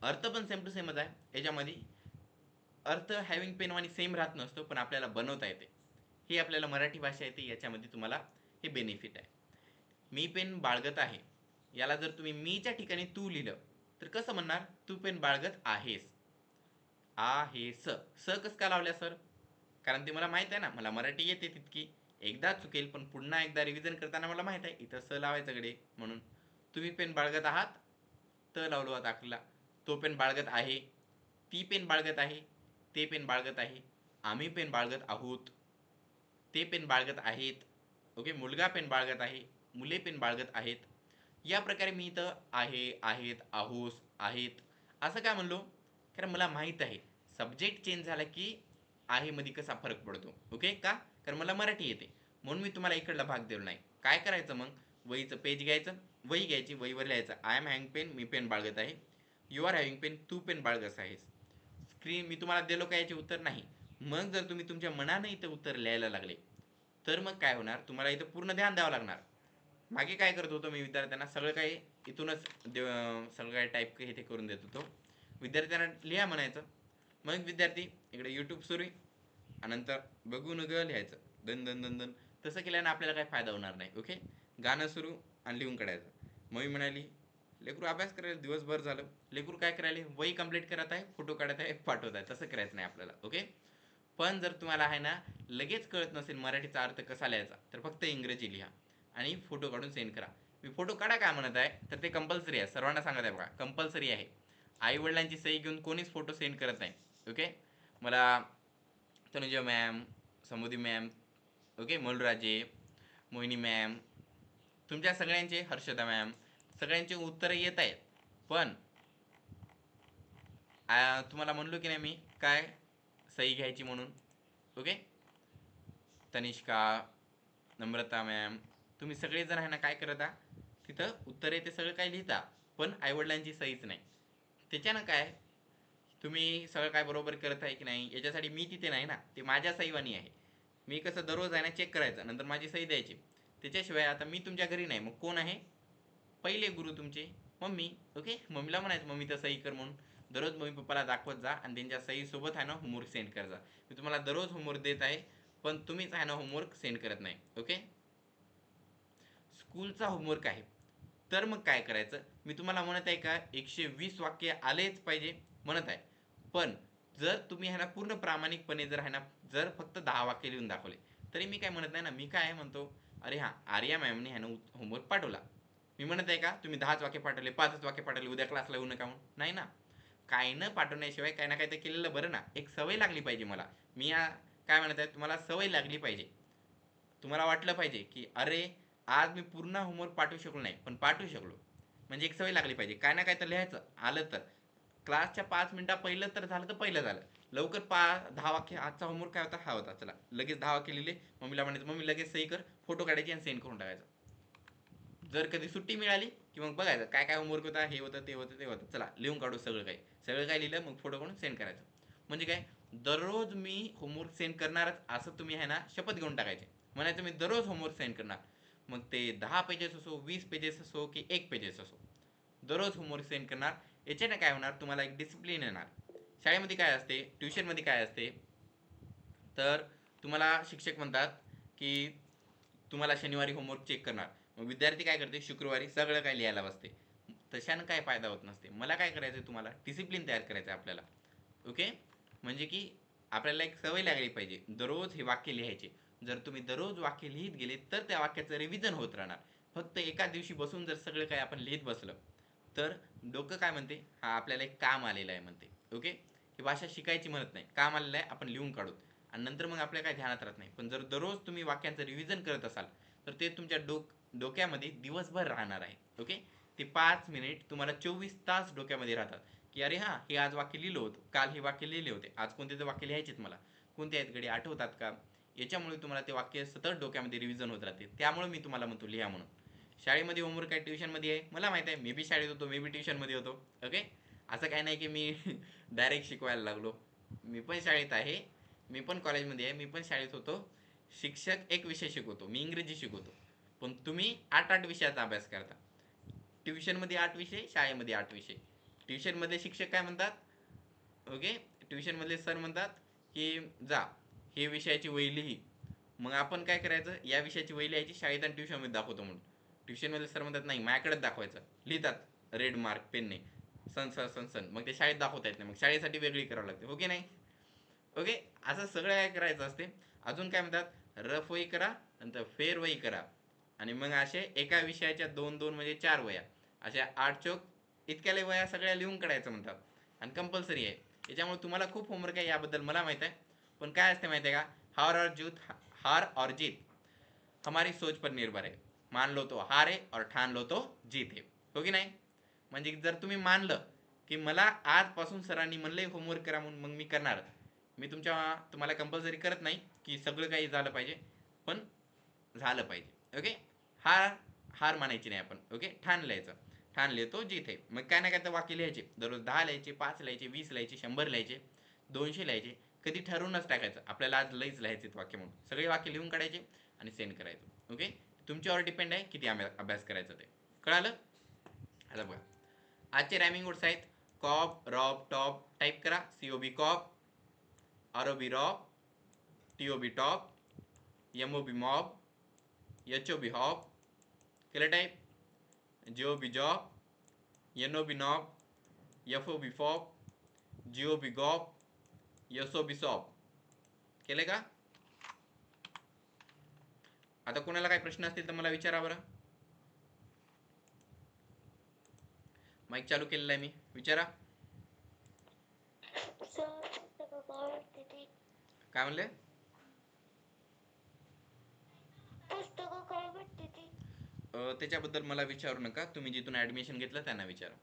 अर्थ पण सेम टू सेमच आहे. याच्यामध्ये अर्थ हॅव्हिंग पेन आणि सेम राहत नसतो, पण आपल्याला बनवता येते. ही आपल्याला मराठी भाषा येते, याच्यामध्ये तुम्हाला हे बेनिफिट आहे. मी पेन बाळगत आहे, याला जर तुम्ही मीच्या ठिकाणी तू लिहिलं तर कसं म्हणणार? तू पेन बाळगत आहेस. आहे स कसं का लावल्या सर? कारण ते मला माहित आहे ना, मला मराठी येते तितकी. एकदा चुकेल, पण पुन्हा एकदा रिव्हिजन करताना मला माहित आहे इथं स लावायचं कडे. म्हणून तुम्ही पेन बाळगत आहात, त लावलो आता आपल्याला. तो पेन बाळगत आहे, ती पेन बाळगत आहे, ते पेन बाळगत आहे, आम्ही पेन बाळगत आहोत, ते पेन बाळगत आहेत. ओके, मुलगा पेन बाळगत आहे, मुले पेन बाळगत आहेत. या प्रकारे मी इथं आहे, आहेत, आहोस, आहेत असं काय म्हणलो? कारण मला माहित आहे सब्जेक्ट चेंज झाला की आहे मध्ये कसा फरक पडतो. ओके, का? कारण मला मराठी येते, म्हणून मी तुम्हाला इकडला भाग दिला नाही. काय करायचं मग? वहीचं पेज घ्यायचं, वही घ्यायची, वहीवर लिहायचं आय एम हॅव्हिंग पेन, मी पेन बाळगत आहे. यू आर हॅव्हिंग पेन, तू पेन बाळगत आहेस. स्क्रीन मी तुम्हाला दिलो का याचे उत्तर? नाही. मग जर तुम्ही तुमच्या मनाने इथं उत्तर लिहायला लागले तर मग काय होणार? तुम्हाला इथं पूर्ण ध्यान द्यावं लागणार. मागे काय करत होतो मी? विद्यार्थ्यांना सगळं काही इथूनच सगळं काही टाईप हे ते करून देत होतो. विद्यार्थ्यांना लिहा म्हणायचं, मग विद्यार्थी इकडे यूट्यूब सुरू आहे, नंतर बघून ग लिहायचं दन दन दन दन. तसं केल्यानं आपल्याला काही फायदा होणार नाही. ओके, गाणं सुरू आणि लिहून काढायचं. मग म्हणाली लेकरू अभ्यास करायला दिवसभर झालं, लेकरू काय करायला? वही कंप्लीट करत आहे, फोटो काढत आहे, पाठवत आहे. तसं करायचं नाही आपल्याला. ओके, पण जर तुम्हाला आहे ना लगेच कळत नसेल मराठीचा अर्थ कसा लिहायचा, तर फक्त इंग्रजी लिहा आणि फोटो काढून सेंड करा. मी फोटो काढा काय म्हणत आहे, तर ते कंपल्सरी आहे. सर्वांना सांगत आहे बघा, कंपल्सरी आहे. आई वडिलांची सही घेऊन कोणीच फोटो सेंड करत नाही. ओके, मला तनुजा मॅम, समुदी मॅम, ओके, मोलराजे, मोहिनी मॅम, तुमच्या सगळ्यांचे, हर्षदा मॅम, सगळ्यांचे उत्तरं येत आहेत. पण तुम्हाला म्हणलो की नाही मी काय सही घ्यायची म्हणून. ओके, तनिष्का, नम्रता मॅम, तुम्ही सगळेजण आहे ना काय करता, तिथं उत्तर येते सगळं काय लिहिता, पण आईवडिलांची सहीच नाही. त्याच्यानं काय तुम्ही सगळं काय बरोबर करत आहे की नाही याच्यासाठी मी तिथे नाही ना, ते माझ्या सहीवानी आहे. मी कसं दररोज आहे ना चेक करायचं, नंतर माझी सही द्यायची. त्याच्याशिवाय आता मी तुमच्या घरी नाही, मग कोण आहे? पहिले गुरु तुमचे मम्मी. ओके, मम्मीला म्हणायचं मम्मी तर सही कर म्हणून. दररोज मम्मी पप्पाला दाखवत जा आणि त्यांच्या सहीसोबत आहे ना होमवर्क सेंड कर जा. मी तुम्हाला दररोज होमवर्क देत आहे, पण तुम्हीच आहे ना होमवर्क सेंड करत नाही. ओके, स्कूलचा होमवर्क आहे तर मग काय करायचं? मी तुम्हाला म्हणत आहे का 120 वाक्य आलेच पाहिजे म्हणत आहे, पण जर तुम्ही आहे ना पूर्ण प्रामाणिकपणे जर आहे ना जर फक्त 10 वाक्य लिहून दाखवले तरी मी काय म्हणत नाही ना. मी काय म्हणतो, अरे हां आर्या मॅमने आहे ना होमवर्क पाठवला. मी म्हणत आहे का तुम्ही 10च वाक्य पाठवले, 5च वाक्य पाठवले, उद्या क्लासला येऊ नका म्हणून? नाही ना. काय न पाठवण्याशिवाय काही ना काही तर केलेलं बरं ना. एक सवय लागली पाहिजे मला. मी काय म्हणत आहे, तुम्हाला सवय लागली पाहिजे. तुम्हाला वाटलं पाहिजे की अरे आज मी पूर्ण होमवर्क पाठवू शकलो नाही, पण पाठवू शकलो. म्हणजे एक सवय लागली पाहिजे. काय ना काय तर लिहायचं आलं तर. क्लासच्या 5 मिनिटा पहिलं तर झालं तर पहिलं झालं. लवकर 10 वाक्य, आजचा होमवर्क काय होता? हा होता, चला लगेच 10 वाक्य लिहिले. मम्मीला म्हणायचं मम्मी लगेच सही कर, फोटो काढायचे आणि सेंड करून टाकायचं. जर कधी सुट्टी मिळाली की मग बघायचं काय काय होमवर्क होता, हे होतं ते होतं ते होतं, चला लिहून काढू सगळं काही. सगळं काही लिहिलं, मग फोटो काढून सेंड करायचं. म्हणजे काय, दररोज मी होमवर्क सेंड करणारच असं तुम्ही आहे ना शपथ घेऊन टाकायचे. म्हणायचं मी दररोज होमवर्क सेंड करणार. मग ते 10 पेजेस असो, 20 पेजेस असो की 1 पेजेस असो, दररोज होमवर्क सेंड करणार. याच्याने काय होणार, तुम्हाला एक डिसिप्लिन येणार. शाळेमध्ये काय असते, ट्युशनमध्ये काय असते, तर तुम्हाला शिक्षक म्हणतात की तुम्हाला शनिवारी होमवर्क चेक करणार. मग विद्यार्थी काय करते, शुक्रवारी सगळं काय लिहायला बसते. तशानं काय फायदा होत नसते. मला काय करायचं आहे, तुम्हाला डिसिप्लिन तयार करायचं आहे आपल्याला. ओके, म्हणजे की आपल्याला एक सवय लागली पाहिजे दररोज हे वाक्य लिहायचे. जर तुम्ही दररोज वाक्य लिहित गेले तर त्या वाक्याचं रिव्हिजन होत राहणार. फक्त एका दिवशी बसून जर सगळं काय आपण लिहित बसलं तर डोकं काय म्हणते, हा आपल्याला एक काम आलेलं आहे म्हणते. ओके, ही भाषा शिकायची म्हणत नाही, काम आलेलं आहे आपण लिहून काढू, आणि नंतर मग आपल्या काय ध्यानात राहत नाही. पण जर दररोज तुम्ही वाक्यांचं रिव्हिजन करत असाल तर ते तुमच्या डोक्यामध्ये दिवसभर राहणार आहे. ओके, ते 5 मिनिट तुम्हाला 24 तास डोक्यामध्ये राहतात की अरे हां हे आज वाक्य लिहिलं होतं, काल हे वाक्य लिहिले होते, आज कोणते तर वाक्य लिहायचेत मला, कोणते आहेत गडी आठवतात का? याच्यामुळे तुम्हाला ते वाक्य सतत डोक्यामध्ये रिव्हिजन होत राहते. त्यामुळे मी तुम्हाला म्हणतो लिहा म्हणून. शाळेमध्ये होमवर्क आहे, ट्युशनमध्ये आहे, मला माहिती आहे. मी बी शाळेत होतो, मी बी ट्युशनमध्ये होतो. ओके, असं काय नाही की मी डायरेक्ट शिकवायला लागलो. मी पण शाळेत आहे, मी पण कॉलेजमध्ये आहे, मी पण शाळेत होतो. शिक्षक एक विषय शिकवतो, मी इंग्रजी शिकवतो, पण तुम्ही 8-8 विषयाचा अभ्यास करता. ट्युशनमध्ये 8 विषय, शाळेमध्ये 8 विषय. ट्युशनमधले शिक्षक काय म्हणतात, ओके, ट्युशनमधले सर म्हणतात की जा हे विषयाची वही लिही. मग आपण काय करायचं, या विषयाची वही लिहायची, शाळेत आणि ट्युशनमध्ये दाखवतो म्हणून. ट्युशनमधले सर म्हणतात नाही माझ्याकडेच दाखवायचं, लिहितात रेड मार्क पेनने सन सन सन सन, मग ते शाळेत दाखवता येत नाही, मग शाळेसाठी वेगळी करावं लागते, ओके नाही, ओके. असं सगळं काय करायचं असते. अजून काय म्हणतात, रफ वही करा, नंतर फेर वही करा, आणि मग असे एका विषयाच्या 2-2 म्हणजे 4 वया, अशा 8 चोक इतक्या वया सगळ्या लिहून काढायचं म्हणतात, आणि कंपल्सरी आहे. याच्यामुळे तुम्हाला खूप होमवर्क आहे, याबद्दल मला माहीत आहे. पण काय असते माहिती आहे का, हार और जीत हमारी सोच पर निर्भर है. मान लो तो हार है और ठान लो तो जीत है, हो की नाही. म्हणजे जर तुम्ही मानलं की मला आजपासून सरांनी म्हणले होमवर्क करा म्हणून, मग मी करणार. मी तुम्हाला कंपल्सरी करत नाही की सगळं काही झालं पाहिजे, पण झालं पाहिजे, ओके. हार मानायची नाही आपण, ओके. ठाण लिहायचं, ठाण लिहितो जीत आहे. मग काय ना काय तर वाक्य लिहायचे, दररोज 10 लिहायचे, 5 लिहायचे, 20 लिहायचे, 100 लिहायचे, 200 लिहायचे. कधी ठरवूनच टाकायचं आपल्याला आज लईच लिहायचे वाक्य म्हणून, सगळे वाक्य लिहून काढायचे आणि सेंड करायचं, ओके. तुमच्यावर डिपेंड आहे किती अभ्यास करायचा ते, कळालं. आता बघा आजचे रॅमिंग वर्ड्स आहेत. कॉब, रॉब, टॉप, टाईप करा. COB cob, ROB rob, TOB top, MOB mob, HOB hob, केलं type. JOB job, NOB nob, FOB fob, GOB gob, SOB sob, केले का. आता कोणाला काही प्रश्न असतील तर मला विचारा बरं. माईक चालू केलेला आहे मी, विचारा. काय म्हणले, त्याच्याबद्दल मला विचारू नका, तुम्ही जिथून ऍडमिशन घेतलं त्यांना विचारा.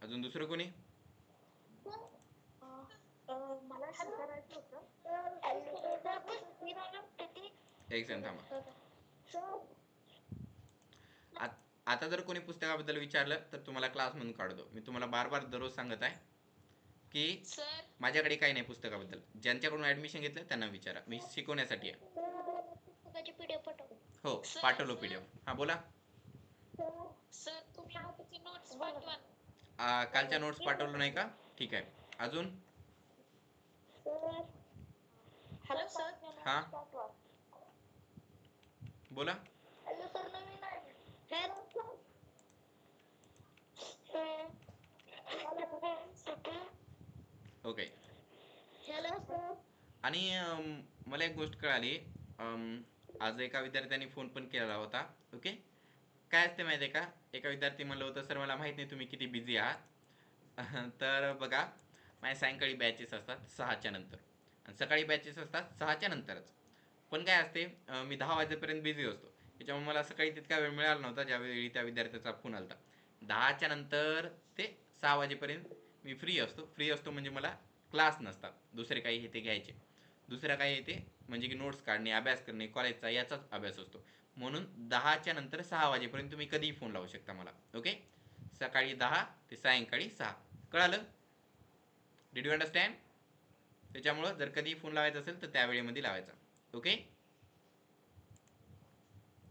अजून दुसरं कोणी. एक सेकंड थांबा. आता जर कोणी पुस्तकाबद्दल विचारलं तर तुम्हाला क्लासमधून काढतो. मी तुम्हाला बार बार दररोज सांगत आहे की माझ्याकडे काही नाही पुस्तकाबद्दल. ज्यांच्याकडून ऍडमिशन घेतलं त्यांना विचारा, मी शिकवण्यासाठी आहे. हो पाठवलो PDF. हा बोला. कालच्या नोट्स पाठवलं नाही का, ठीक आहे. अजून. Hello sir. हा बोला. ओके. आणि मला एक गोष्ट कळाली, आज एका विद्यार्थ्याने फोन पण केला होता, ओके. काय असते माहिती आहे का, एका विद्यार्थी म्हणलं होतं सर मला माहित नाही तुम्ही किती बिझी आहात. तर बघा माझ्या सायंकाळी बॅचेस असतात 6च्या नंतर, आणि सकाळी बॅचेस असतात 6च्या नंतरच. पण काय असते, मी 10 वाजेपर्यंत बिझी असतो, त्याच्यामुळे मला सकाळी तितका वेळ मिळाला नव्हता. ज्यावेळी त्या विद्यार्थ्याचा फोन आला, 10च्या नंतर ते 6 वाजेपर्यंत मी फ्री असतो म्हणजे मला क्लास नसतात, दुसरे काही हे ते घ्यायचे, दुसरं काही येते म्हणजे की नोट्स काढणे, अभ्यास करणे, कॉलेजचा याचाच अभ्यास असतो. म्हणून 10च्या नंतर 6 वाजेपर्यंत तुम्ही कधीही फोन लावू शकता मला, ओके. सकाळी 10 ते सायंकाळी 6, कळालं. Did you understand. त्याच्यामुळं जर कधी फोन लावायचा असेल तर त्या वेळेमध्ये लावायचा, ओके.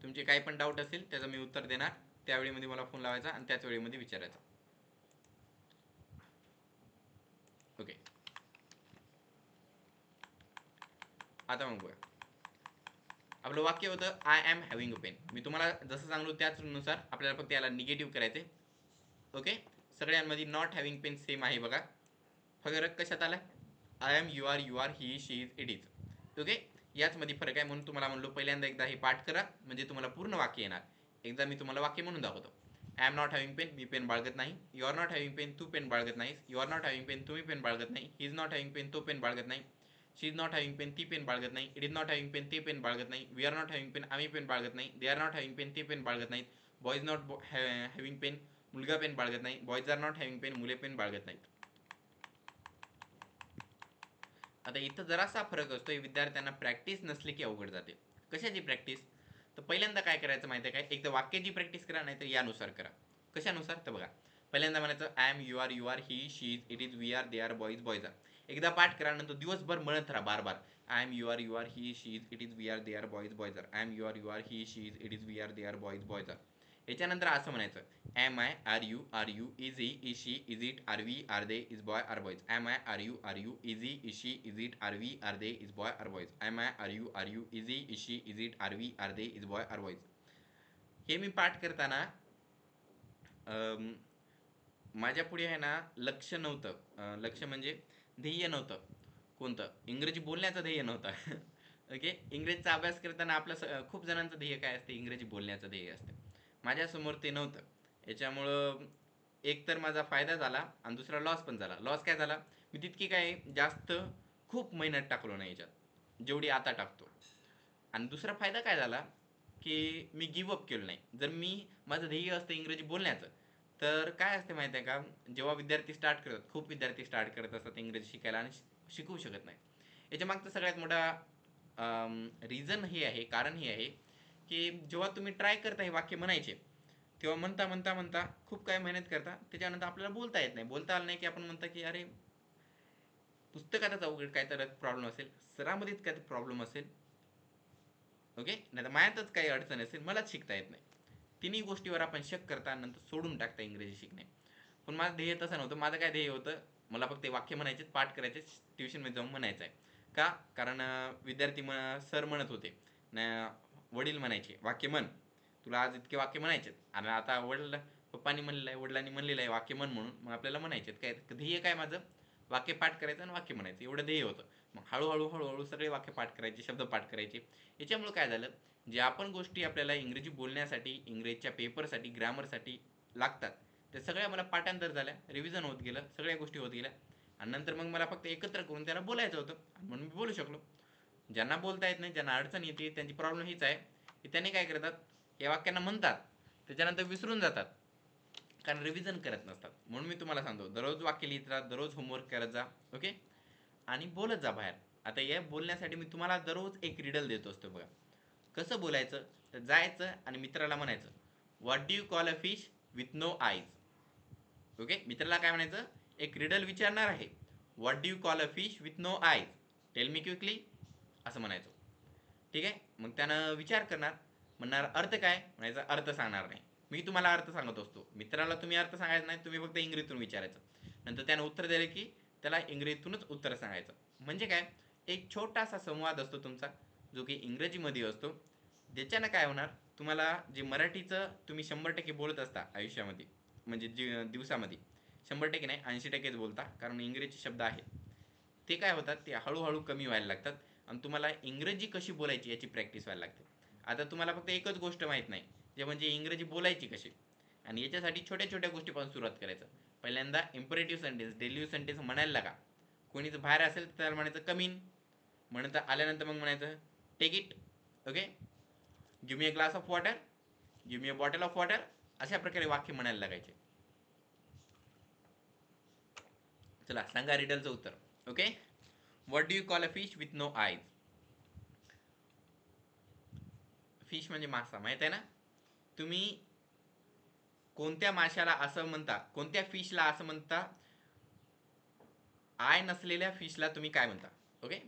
तुमचे काही पण डाऊट असेल त्याचं मी उत्तर देणार, त्यावेळेमध्ये मला फोन लावायचा आणि त्याच वेळेमध्ये विचारायचा, ओके. आता मग बघा आपलं वाक्य होतं I am having a pen. मी तुम्हाला जसं सांगलो त्याचनुसार आपल्याला फक्त याला निगेटिव्ह करायचे, ओके. सगळ्यांमध्ये नॉट हॅव्हिंग पेन सेम आहे बघा, फरक कशात आला, I am, you are, he, she, is, it is, okay. याचमध्ये फरक आहे, म्हणून तुम्हाला म्हणलो पहिल्यांदा एकदा हे पाठ करा म्हणजे तुम्हाला पूर्ण वाक्य येणार. एकदा मी तुम्हाला वाक्य म्हणून दाखवतो. I am not having pen, मी पेन बाळगत नाही. You are not having pen, तू पेन बाळगत नाहीस. You are not having pen, तुम्ही पेन बाळगत नाही. He is not having pen, तो पेन बाळगत नाही. She is not having pen, ती पेन बाळगत नाही. It is not having pen, ते पेन बाळगत नाही. We are not having pen, आम्ही पेन बाळगत नाही. They are not having pen, ते पेन बाळगत नाहीत. बॉयज नॉट हॅव्हिंग पेन, मुलगा पेन बाळगत नाही. Boys are not having pen, मुले पेन बाळगत नाहीत. आता इथं जरासा फरक असतो, विद्यार्थ्यांना प्रॅक्टिस नसली की अवघड जाते. कशाची प्रॅक्टिस, तर पहिल्यांदा काय करायचं माहिती आहे काय, एक तर वाक्याची प्रॅक्टिस करा, नाही तर यानुसार करा. कशानुसार, तर बघा पहिल्यांदा म्हणायचं I am, you are, he, she, is, it is, we are, they are, boys are. एकदा पाठ करा, नंतर दिवसभर म्हणत राहा बार बार. I am, you are, he, she, is, it is, we are, they are, boys are. I am, you are, he, she, is, it is, we are, they are, boys are. याच्यानंतर असं म्हणायचं am I, are you, is he, is she, is it, are we, are they, is boy, are boys. Am I, are you, is he, is she, is it, are we, are they, is boy, are boys. Am I, are you, is he, is she, is it, are we, are they, is boy, are boys. हे मी पाठ करताना माझ्या पुढे आहे ना लक्ष नव्हतं. लक्ष म्हणजे ध्येय नव्हतं. कोणतं? इंग्रजी बोलण्याचं ध्येय नव्हतं. ओके. इंग्रजीचा अभ्यास करताना आपलं खूप जणांचं ध्येय काय असते? इंग्रजी बोलण्याचं ध्येय असते. माझ्यासमोर ते नव्हतं. याच्यामुळं एक तर माझा फायदा झाला आणि दुसरा लॉस पण झाला. लॉस काय झाला? मी तितकी काय जास्त खूप मेहनत टाकलो नाही याच्यात जेवढी आता टाकतो. आणि दुसरा फायदा काय झाला की मी गिवअप केलं नाही. जर माझं ध्येय असतं इंग्रजी बोलण्याचं, तर काय असते माहिती आहे का, जेव्हा विद्यार्थी स्टार्ट करतात, खूप विद्यार्थी स्टार्ट करत असतात इंग्रजी शिकायला आणि शिकवू शकत नाही. याच्या मागचं सगळ्यात मोठा रिझन हे आहे, कारण हे आहे की जेव्हा तुम्ही ट्राय करता हे वाक्य म्हणायचे, तेव्हा म्हणता म्हणता म्हणता खूप काय मेहनत करता, त्याच्यानंतर आपल्याला बोलता येत नाही. बोलता आलं नाही की आपण म्हणता की अरे पुस्तकातच अवघड काय तर प्रॉब्लेम असेल, सरामध्येच काय तर प्रॉब्लेम असेल, ओके, नाही तर मायातच काही अडचण असेल, मलाच शिकता येत नाही. तिन्ही गोष्टीवर आपण शक करता, नंतर सोडून टाकता इंग्रजी शिकणे. पण माझं ध्येय तसं नव्हतं. माझं काय ध्येय होतं, मला फक्त वाक्य म्हणायचे, पाठ करायचे, ट्युशनमध्ये जाऊन म्हणायचं आहे. का? कारण विद्यार्थी सर म्हणत होते, वडील म्हणायचे वाक्य म्हण, तुला आज इतके वाक्य म्हणायचे, आणि आता पप्पांनी म्हणलेलं आहे, वडिलांनी म्हणलेलं आहे वाक्य म्हण म्हणून, मग आपल्याला म्हणायचे. काय ध्येय काय माझं? वाक्य पाठ करायचं आणि वाक्य म्हणायचं, एवढं ध्येय होतं. मग हळूहळू सगळे वाक्य पाठ करायचे, शब्द पाठ करायचे. याच्यामुळे काय झालं, जे आपण गोष्टी आपल्याला इंग्रजी बोलण्यासाठी, इंग्रजीच्या पेपरसाठी, ग्रामरसाठी लागतात, त्या सगळ्या मला पाठांतर झाल्या, रिव्हिजन होत गेलं, सगळ्या गोष्टी होत गेल्या. आणि नंतर मग मला फक्त एकत्र करून त्याला बोलायचं होतं, म्हणून मी बोलू शकलो. ज्यांना बोलता येत नाही, ज्यांना अडचण येते, त्यांची प्रॉब्लेम हीच आहे की त्यांनी काय करतात, या वाक्यांना म्हणतात, त्याच्यानंतर विसरून जातात, कारण रिव्हिजन करत नसतात. म्हणून मी तुम्हाला सांगतो, दररोज वाक्य लिहित राहा, दररोज होमवर्क करत जा, ओके, आणि बोलत जा बाहेर. आता या बोलण्यासाठी मी तुम्हाला दररोज एक रिडल देत असतो बघा. कसं बोलायचं? तर जायचं आणि मित्राला म्हणायचं, what do you call a fish with no eyes. Okay, मित्राला काय म्हणायचं? एक रिडल विचारणार आहे, what do you call a fish with no eyes, tell me quickly, असं म्हणायचं. ठीक आहे. मग त्यानं विचार करणार, म्हणणार अर्थ काय, म्हणायचा अर्थ सांगणार नाही. मी तुम्हाला अर्थ सांगत असतो, मित्राला तुम्ही अर्थ सांगायचा नाही, तुम्ही फक्त इंग्रजीतून विचारायचं. नंतर त्यानं उत्तर दिलं की त्याला इंग्रजीतूनच उत्तर सांगायचं. म्हणजे काय, एक छोटासा संवाद असतो तुमचा, जो की इंग्रजीमध्ये असतो. ज्याच्यानं काय होणार, तुम्हाला जे मराठीचं तुम्ही 100% बोलत असता आयुष्यामध्ये, म्हणजे दिवसामध्ये 100% नाही, 80%च बोलता, कारण इंग्रजी शब्द आहेत, ते काय होतात, ते हळूहळू कमी व्हायला लागतात आणि तुम्हाला इंग्रजी कशी बोलायची याची प्रॅक्टिस व्हायला लागते. आता तुम्हाला फक्त एकच गोष्ट माहीत नाही, जे म्हणजे इंग्रजी बोलायची कशी. आणि याच्यासाठी छोट्या छोट्या गोष्टीपासून सुरुवात करायचं. पहिल्यांदा इम्परेटिव्ह सेंटेन्स, डेलिव्ह सेंटेन्स म्हणायला लागा. कोणी जर बाहेर असेल तर त्याला म्हणायचं कम इन, म्हणत आल्यानंतर मग म्हणायचं take it, okay, give me a glass of water, give me a bottle of water, अशा प्रकारे वाक्य म्हणायला लागायचे. चला सांगा रिडलचं उत्तर. Okay, what do you call a fish with no eyes. Fish म्हणजे मासा, माहित आहे ना. तुम्ही कोणत्या माशाला असं म्हणता, कोणत्या फिशला असं म्हणता, आय नसलेल्या फिशला तुम्ही काय म्हणता? ओके,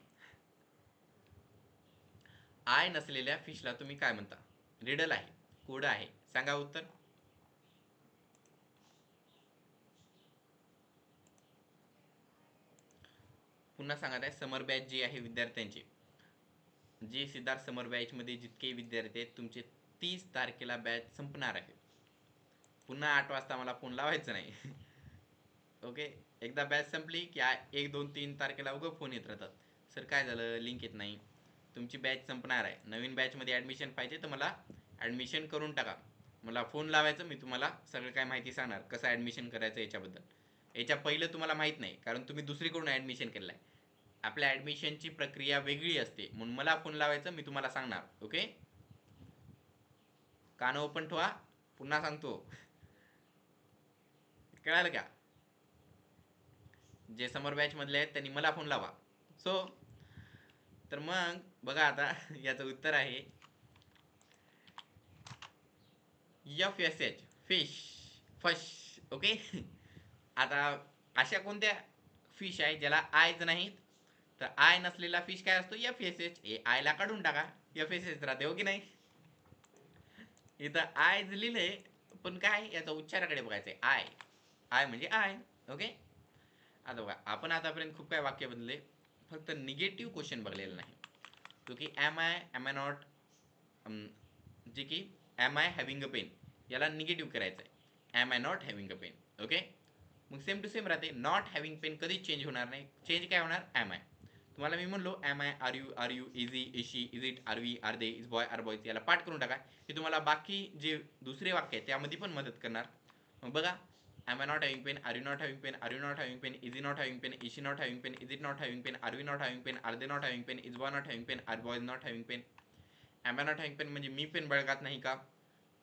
आय नसलेल्या फिशला तुम्ही काय म्हणता? रिडल आहे, कोड आहे, सांगा उत्तर. पुन्हा सांगत आहे, समर बॅच जी आहे विद्यार्थ्यांची, जे सिद्धार्थ समर बॅचमध्ये जितके विद्यार्थी आहेत तुमचे, 30 तारखेला बॅच संपणार आहे. पुन्हा 8 वाजता मला फोन लावायचं नाही. ओके, एकदा बॅच संपली की 1, 2, 3 तारखेला उगं फोन येत राहतात, सर काय झालं, लिंक येत नाही, तुमची बॅच संपणार आहे, नवीन बॅचमध्ये ॲडमिशन पाहिजे तर मला ॲडमिशन करून टाका. मला फोन लावायचं, मी तुम्हाला सगळं काय माहिती सांगणार, कसं ॲडमिशन करायचं याच्याबद्दल. याच्या पहिलं तुम्हाला माहीत नाही, कारण तुम्ही दुसरीकडून ॲडमिशन केलं आहे. आपल्या ॲडमिशनची प्रक्रिया वेगळी असते, म्हणून मला फोन लावायचं, मी तुम्हाला सांगणार. ओके, कान ओपन ठेवा, पुन्हा सांगतो, कळालं का? जे समर बॅच मधले आहेत त्यांनी मला फोन लावा. सो तर मग बघा आता याचं उत्तर आहे FSH, फिश, फश. ओके, आता अशा कोणत्या फिश आहे ज्याला आयच नाहीत, तर आय नसलेला फिश काय असतो? FSH. आयला काढून टाका, FSH राहते, हो की नाही. इथं आयज लिहिलंय, पण काय याचा उच्चाराकडे बघायचंय. आय, आय म्हणजे आय. ओके. आता बघा, आपण आतापर्यंत खूप काय वाक्य बदलले, फक्त निगेटिव्ह क्वेश्चन बघलेलं नाही. तो की एम आय नॉट, जे की am I having a pen, याला निगेटिव्ह करायचं आहे. Am I not having a pen. Okay. मग सेम टू सेम राहते. नॉट हॅव्हिंग पेन कधीच चेंज होणार नाही. चेंज काय होणार? Am I. तुम्हाला मी म्हणलो am I, are you, is he, is she, is it, are we, are they, is boy, are boys, याला पाठ करून टाका. हे तुम्हाला बाकी जे दुसरे वाक्य आहे त्यामध्ये पण मदत करणार. मग बघा, am I not having pen, are you not having pen, are you not having pen, is not having pen, is she not having pen, is it not having pen, are we not having pen, are they not having pen, is boy not having pen, are boys not having pen. Am I not having pen म्हणजे मी pen बाळगत नाही का?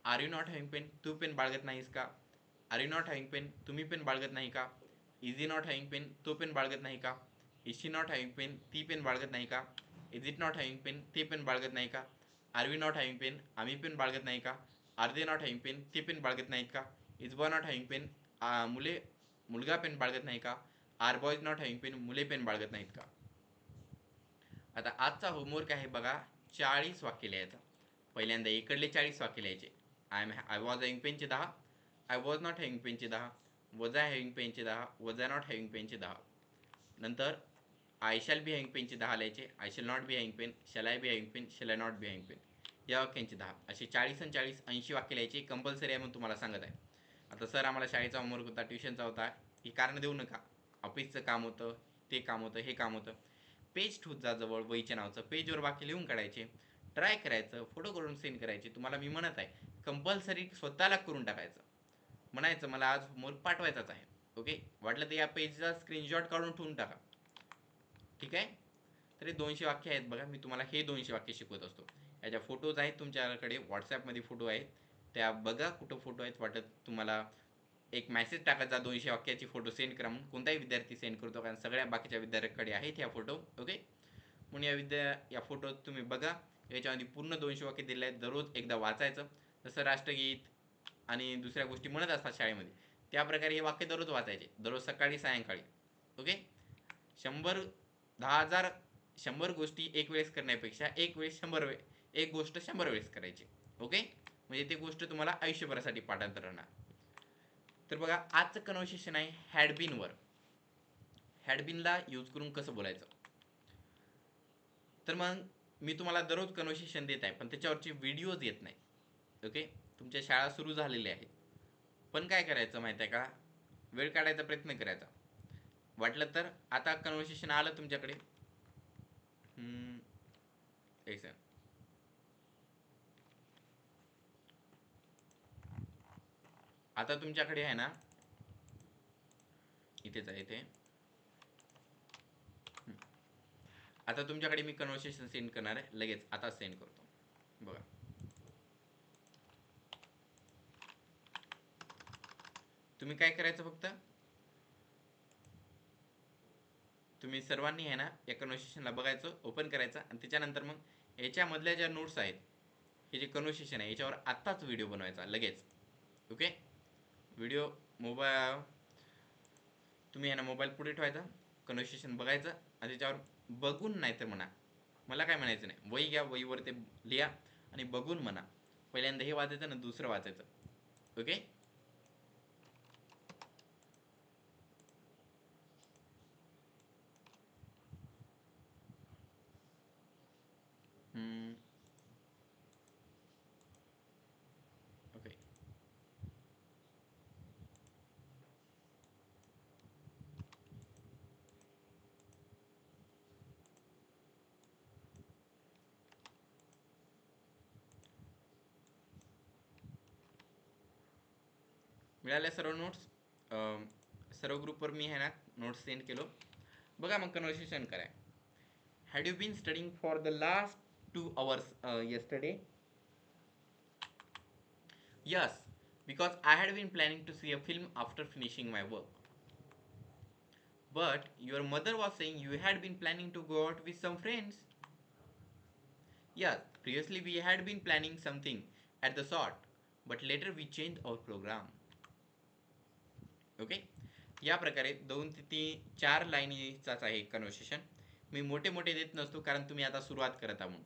Are you not having pen, तू pen बाळगत नाहीस का? Are you not having pen, तुम्ही पेन बाळगत नाही का? इझी नॉट हॅव्हिंग पेन, तो पेन बाळगत नाही का? Is she not having pen, ती पेन बाळगत नाही का? Is it not having pen, ते पेन बाळगत नाही का? Are we not having pen, आम्ही पेन बाळगत नाही का? Are they not having pen, ते पेन बाळगत नाहीत का? Is boy not having pen, मुलगा पेन बाळगत नाही का? Are boys not having pen, मुले पेन बाळगत नाहीत का? आता आजचा होमवर्क आहे बघा, 40 वाक्य लिहायचं. पहिल्यांदा इकडले 40 वाक्य लिहायचे. आय वॉज हॅव्हिंग पेनचे 10, आय वॉज नॉट हॅव्हिंग पेनचे 10, वॉज आय हॅव्हिंग पेनचे 10, वॉज आय नॉट हॅव्हिंग पेनचे 10. नंतर आय शॅल बी हॅव्हिंग पेनचे 10 लिहायचे. I shall not be having pen, shall I be having pen, shall I not be having pen, या वाक्यांचे 10. असे 40 आणि 40 80 वाक्य लिहायचे. कंपल्सरी आहे म्हणून तुम्हाला सांगत आहे. आता सर आम्हाला शाळेचा होमवर्क होता, ट्युशनचा होता, ही कारण देऊ नका. ऑफिसचं काम होतं, ते काम होतं, हे काम होतं. पेज ठेवत जा जवळ, वहीच्या नावाचं. पेजवर वाक्य लिहून काढायचे, ट्राय करायचं, फोटो करून सेंड करायचे. तुम्हाला मी म्हणत आहे, कंपल्सरी स्वतःला करून टाकायचं. म्हणायचं मला आज होमवर्क पाठवायचाच आहे. ओके. वाटलं तर या पेजचा स्क्रीनशॉट काढून ठेवून टाका. ठीक आहे. तर हे 200 वाक्य आहेत बघा. मी तुम्हाला हे 200 वाक्य शिकवत असतो. याच्या फोटोज आहेत तुमच्याकडे, व्हॉट्सॲपमध्ये फोटो आहेत, त्या बघा कुठं फोटो आहेत. वाटत तुम्हाला एक मेसेज टाकायचा, 200 वाक्याची फोटो सेंड करा म्हणून. कोणताही विद्यार्थी सेंड करतो, कारण सगळ्या बाकीच्या विद्यार्थ्यांकडे आहेत ह्या फोटो. ओके. म्हणून या फोटोत तुम्ही बघा. याच्यामध्ये पूर्ण 200 वाक्य दिले आहेत. दररोज एकदा वाचायचं. जसं राष्ट्रगीत आणि दुसऱ्या गोष्टी म्हणत असतात शाळेमध्ये, त्या प्रकारे हे वाक्य दररोज वाचायचे, दररोज सकाळी सायंकाळी. ओके. 100 गोष्टी एक वेळेस करण्यापेक्षा एक गोष्ट 100 वेळेस करायची. ओके. म्हणजे ती गोष्ट तुम्हाला आयुष्यभरासाठी पाठांतर राहणार. तर बघा, आजचं कन्व्हर्सेशन आहे हॅडबिनवर. हॅडबिनला यूज करून कसं बोलायचं. तर मग मी तुम्हाला दररोज कन्व्हर्सेशन देत आहे, पण त्याच्यावरचे व्हिडिओज येत नाही. ओके. तुमच्या शाळा सुरू झालेल्या आहेत, पण काय करायचं माहिती आहे का, वेळ काढायचा प्रयत्न करायचा. वाटलं तर आता कन्व्हर्सेशन आलं तुमच्याकडे. एक सेकंड. आता तुमच्याकडे आहे ना, इथेच आहे इथे. आता तुमच्याकडे मी कन्व्हर्सेशन सेंड करणार आहे, लगेच आता सेंड करतो. बघा, तुम्ही काय करायचं, फक्त तुम्ही सर्वांनी आहे ना या कन्व्हर्सेशनला बघायचं, ओपन करायचं, आणि त्याच्यानंतर मग याच्यामधल्या ज्या नोट्स आहेत, हे जे कन्व्हर्सेशन आहे याच्यावर आत्ताच व्हिडिओ बनवायचा लगेच. ओके. व्हिडिओ तुम्ही आहे ना मोबाईल पुढे ठेवायचा, कन्व्हर्सेशन बघायचं, आणि त्याच्यावर बघून, नाही तर म्हणा, मला काय म्हणायचं नाही, वही घ्या, वहीवर ते लिहा आणि बघून म्हणा. पहिल्यांदा हे वाचायचं ना, दुसरं वाचायचं. ओके. ओके. मिळाल्या सर्व नोट्स. सर्व ग्रुपवर मी आहे ना नोट्स सेंड केलो. बघा मग कन्व्हर्सेशन करा. Had you been studying for the last 2 hours yesterday? Yes, because I had been planning to see a film after finishing my work. But your mother was saying you had been planning to go out with some friends. Yes, previously we had been planning something at the sort, but later we changed our program. Okay. या प्रकारे 2 ते 4 लाईनीचाच आहे conversation. मी मोठे मोठे देत नसतो, कारण तुम्ही आता सुरुवात करत आहात म्हणून.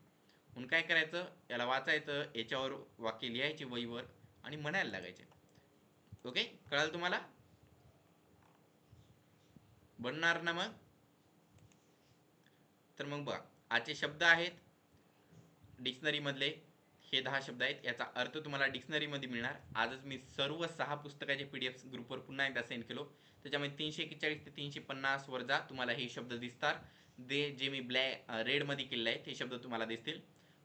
म्हणून काय करायचं, याला वाचायचं, याच्यावर वाक्य लिहायचे वहीवर आणि म्हणायला लागायचे. ओके, कळालं तुम्हाला? बनणार ना मग? तर मग बघा, आजचे शब्द आहेत डिक्शनरी मधले, हे 10 शब्द आहेत. याचा अर्थ तुम्हाला डिक्शनरीमध्ये मिळणार. आजच मी सर्व 6 पुस्तकाचे PDF ग्रुपवर पुन्हा एकदा सेंड केलो. त्याच्यामध्ये 341 ते 350 वर जा, तुम्हाला हे शब्द दिसतात. जे मी रेडमध्ये केलेले आहे ते शब्द तुम्हाला दिसतील.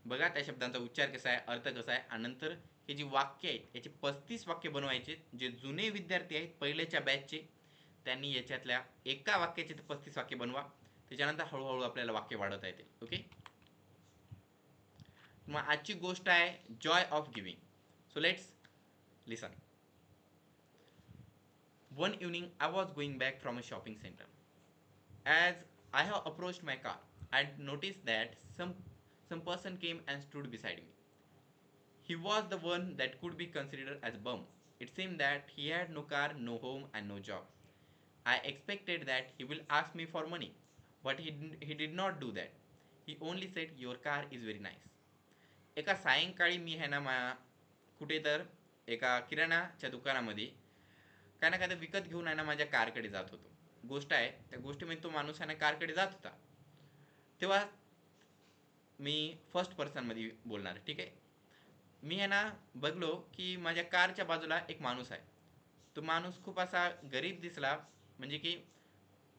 बघा त्या शब्दांचा उच्चार कसा आहे, अर्थ कसा आहे, आणि नंतर हे जी वाक्य आहेत याचे 35 वाक्य बनवायचे. जे जुने विद्यार्थी आहेत पहिल्याच्या बॅचचे, त्यांनी याच्यातल्या एका वाक्याचे 35 वाक्य बनवा. त्याच्यानंतर हळूहळू आपल्याला वाक्य वाढवता येतील. ओके, मग आजची गोष्ट आहे Joy of giving. So let's listen. One evening, I was going back from a shopping center. As I have approached my car, I noticed that some person came and stood beside me. He was the one that could be considered as bum. It seemed that he had no car, no home, and no job. I expected that he will ask me for money, but he did not do that. He only said, "Your car is very nice." एका सायंकाळी मी आहे ना कुठे तर एका किराणाच्या दुकानामध्ये काय ना काय विकत घेऊन आहे ना माझ्या कारकडे जात होतो. गोष्ट आहे, त्या गोष्टीमध्ये तो माणूस आहे ना कारकडे जात होता. तेव्हा मी फर्स्ट पर्सनमध्ये बोलणार, ठीक आहे. मी आहे ना बघलो की माझ्या कारच्या बाजूला एक माणूस आहे. तो माणूस खूप असा गरीब दिसला, म्हणजे की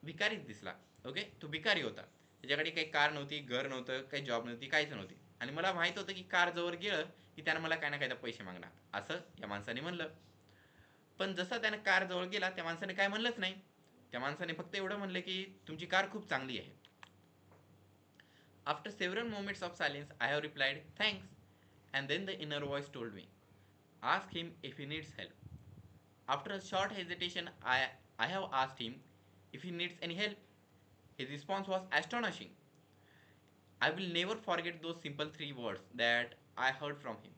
भिकारीच दिसला. ओके, तो भिकारी होता. त्याच्याकडे काही कार नव्हती, घर नव्हतं, काही जॉब नव्हती, काहीच नव्हती. आणि मला माहित होतं की कार जवळ गेलं की त्यानं मला काय ना काय पैसे मागणार, असं या माणसाने म्हणलं. पण जसा त्यानं कार जवळ गेला त्या माणसाने काय म्हणलंच नाही. त्या माणसाने फक्त एवढं म्हणलं की तुमची कार खूप चांगली आहे. After several moments of silence, I have replied, "Thanks." And then the inner voice told me, "Ask him if he needs help." After a short hesitation, I have asked him if he needs any help. His response was astonishing. I will never forget those simple 3 words that I heard from him.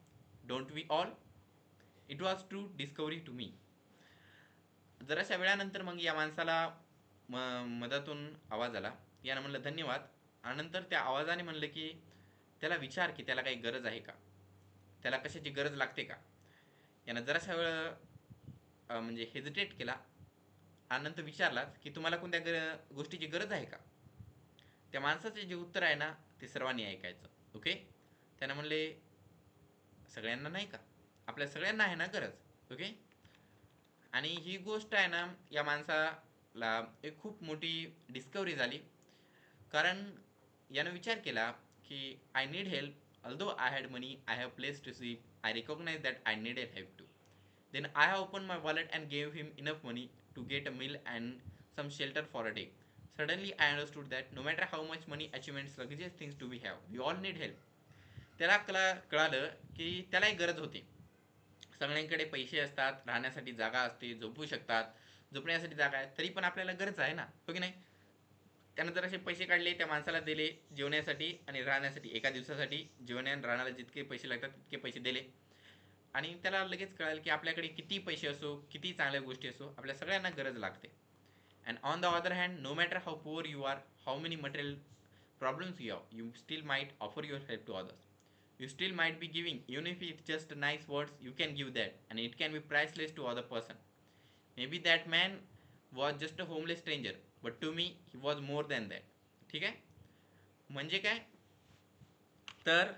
Don't we all? It was true discovery to me. जराशा वेळानंतर मग या माणसाला मधातून आवाज आला. यानं म्हणलं धन्यवाद. आणि नंतर त्या आवाजाने म्हणलं की त्याला विचार की त्याला काही गरज आहे का, त्याला कशाची गरज लागते का. यानं जराशा वेळ म्हणजे हेजिटेट केला आणि नंतर विचारलाच की तुम्हाला कोणत्या गोष्टीची गरज आहे का. त्या माणसाचे जे उत्तर आहे ना ते सर्वांनी ऐकायचं. ओके, त्यानं म्हणले सगळ्यांना नाही का, आपल्या सगळ्यांना आहे ना गरज. ओके, आणि ही गोष्ट आहे ना या माणसाला एक खूप मोठी डिस्कवरी झाली. कारण यानं विचार केला की I need help, although I had money, I have place to sleep, I recognise that I needed help too. Then I have open my wallet and gave him enough money to get a meal and some shelter for a day. Suddenly I understood that no matter how much money, achievements, luxurious things do we have, we all need help. त्याला कळालं की त्यालाही गरज होती. सगळ्यांकडे पैसे असतात, राहण्यासाठी जागा असते, झोपू शकतात, झोपण्यासाठी जागा आहे, तरी पण आपल्याला गरज आहे ना, हो की नाही. त्यानं जर असे पैसे काढले, त्या माणसाला दिले जेवण्यासाठी आणि राहण्यासाठी. एका दिवसासाठी जेवण्या आणि राहण्याला जितके पैसे लागतात तितके पैसे दिले. आणि त्याला लगेच कळालं की आपल्याकडे किती पैसे असो, किती चांगल्या गोष्टी असो, आपल्या सगळ्यांना गरज लागते. And on the other hand, no matter how poor you are, how many material problems you have, you still might offer your help to others. You still might be giving, even if it's just nice words, you can give that, and it can be priceless to other person. Maybe that man was just a homeless stranger, but to me, he was more than that. ठीक आहे, म्हणजे काय तर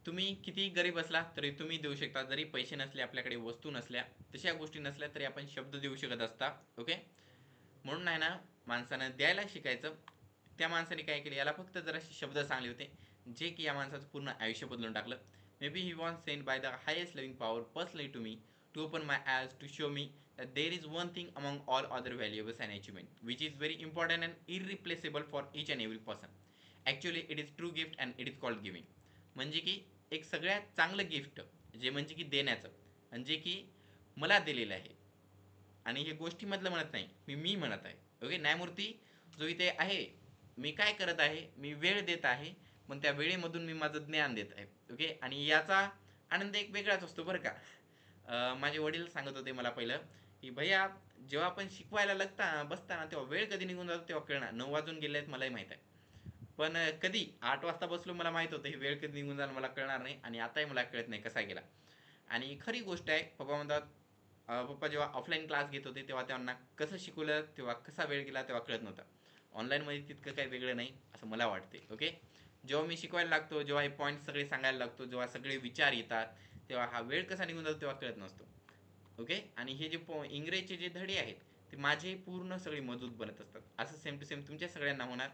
तुम्ही किती गरीब असला तरी तुम्ही देऊ शकता. जरी पैसे नसले, आपल्याकडे वस्तू नसल्या, तशा गोष्टी नसल्या तरी आपण शब्द देऊ शकत असता. ओके, म्हणून आहे ना माणसानं द्यायला शिकायचं. त्या माणसाने काय केलं, याला फक्त जरासे शब्द सांगले होते जे की या माणसाचं पूर्ण आयुष्य बदलून टाकलं. Maybe he was send by the highest living power personally to me to open my eyes to show me that there is one thing among all other valuables and achievement which is very important and irreplaceable for each and every person. Actually it is true gift and it is called giving. म्हणजे की एक सगळ्यात चांगलं gift जे म्हणजे की देण्याचं, आणि जे की मला दिलेलं आहे. आणि हे गोष्टीमधलं म्हणत नाही, मी म्हणत आहे. ओके, न्यायमूर्ती जो इथे आहे, मी काय करत आहे, मी वेळ देत आहे, पण त्या वेळेमधून मी माझं ज्ञान देत आहे. ओके, आणि याचा आनंद एक वेगळाच असतो बरं का. माझे वडील सांगत होते मला पहिलं की भैया जेव्हा आपण शिकवायला बसता ना तेव्हा वेळ कधी निघून जातो तेव्हा कळणार. 9 वाजून गेले आहेत मलाही माहीत आहे. पण कधी 8 वाजता बसलो, मला माहित होतं ही वेळ कधी निघून जाणार मला कळणार नाही, आणि आताही मला कळत नाही कसा गेला. आणि खरी गोष्ट आहे, पप्पा म्हणतात पप्पा जेव्हा ऑफलाईन क्लास घेत होते तेव्हा त्यांना कसं शिकवलं, तेव्हा कसा वेळ गेला तेव्हा कळत नव्हतं. ऑनलाईनमध्ये तितकं काही वेगळं नाही असं मला वाटते. ओके, जेव्हा मी शिकवायला लागतो, जेव्हा हे पॉईंट सगळे सांगायला लागतो, जेव्हा सगळे विचार येतात, तेव्हा हा वेळ कसा निघून जातो तेव्हा कळत नसतो. ओके, आणि हे जे इंग्रजीचे जे धडे आहेत ते माझे पूर्ण सगळे मजबूत बनत असतात. असं सेम टू सेम तुमच्या सगळ्यांना होणार.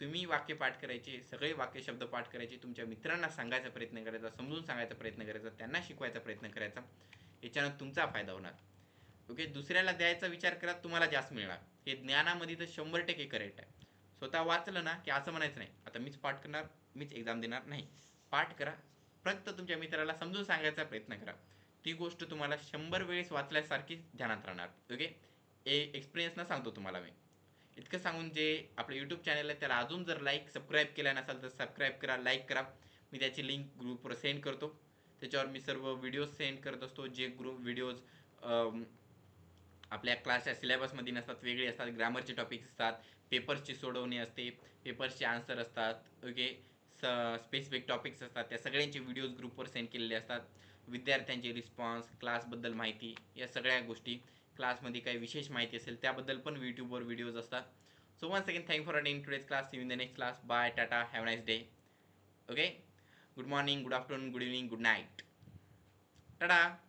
तुम्ही वाक्य पाठ करायचे, सगळे वाक्य शब्द पाठ करायचे, तुमच्या मित्रांना सांगायचा प्रयत्न करायचा, समजून सांगायचा प्रयत्न करायचा, त्यांना शिकवायचा प्रयत्न करायचा. याच्यानं तुमचा फायदा होणार. ओके, दुसऱ्याला द्यायचा विचार करा, तुम्हाला जास्त मिळणार. हे ज्ञानामध्ये तर 100% करेक्ट आहे. स्वतः वाचलं ना की असं म्हणायचं नाही आता मीच पाठ करणार, मीच एक्झाम देणार. नाही, पाठ करा, फक्त तुमच्या मित्राला समजून सांगायचा प्रयत्न करा. ती गोष्ट तुम्हाला 100 वेळेस वाचल्यासारखी ध्यानात राहणार. ओके, एक्सपिरियन्सनं सांगतो तुम्हाला मी. इतकं सांगून, जे आपलं यूट्यूब चॅनल आहे त्याला अजून जर सबस्क्राईब केला नसाल तर सबस्क्राईब करा, लाईक करा. मी त्याची लिंक ग्रुपवर सेंड करतो. त्याच्यावर मी सर्व व्हिडिओज सेंड करत असतो, जे ग्रुप व्हिडिओज आपल्या क्लासच्या सिलेबसमध्ये नसतात, वेगळे असतात. ग्रामरचे टॉपिक्स असतात, पेपर्सची सोडवणी असते, पेपर्सचे आन्सर असतात. ओके, स्पेसिफिक टॉपिक्स असतात, त्या सगळ्यांचे व्हिडिओज ग्रुपवर सेंड केलेले असतात. विद्यार्थ्यांचे रिस्पॉन्स, क्लासबद्दल माहिती, या सगळ्या गोष्टी, क्लासमध्ये काही विशेष माहिती असेल त्याबद्दल पण यूट्यूबवर व्हिडिओज असतात. So once again thank for attending today's class. See you in the next class. Bye, tata, have nice day. Okay, good morning, good afternoon, good evening, good night. Tata.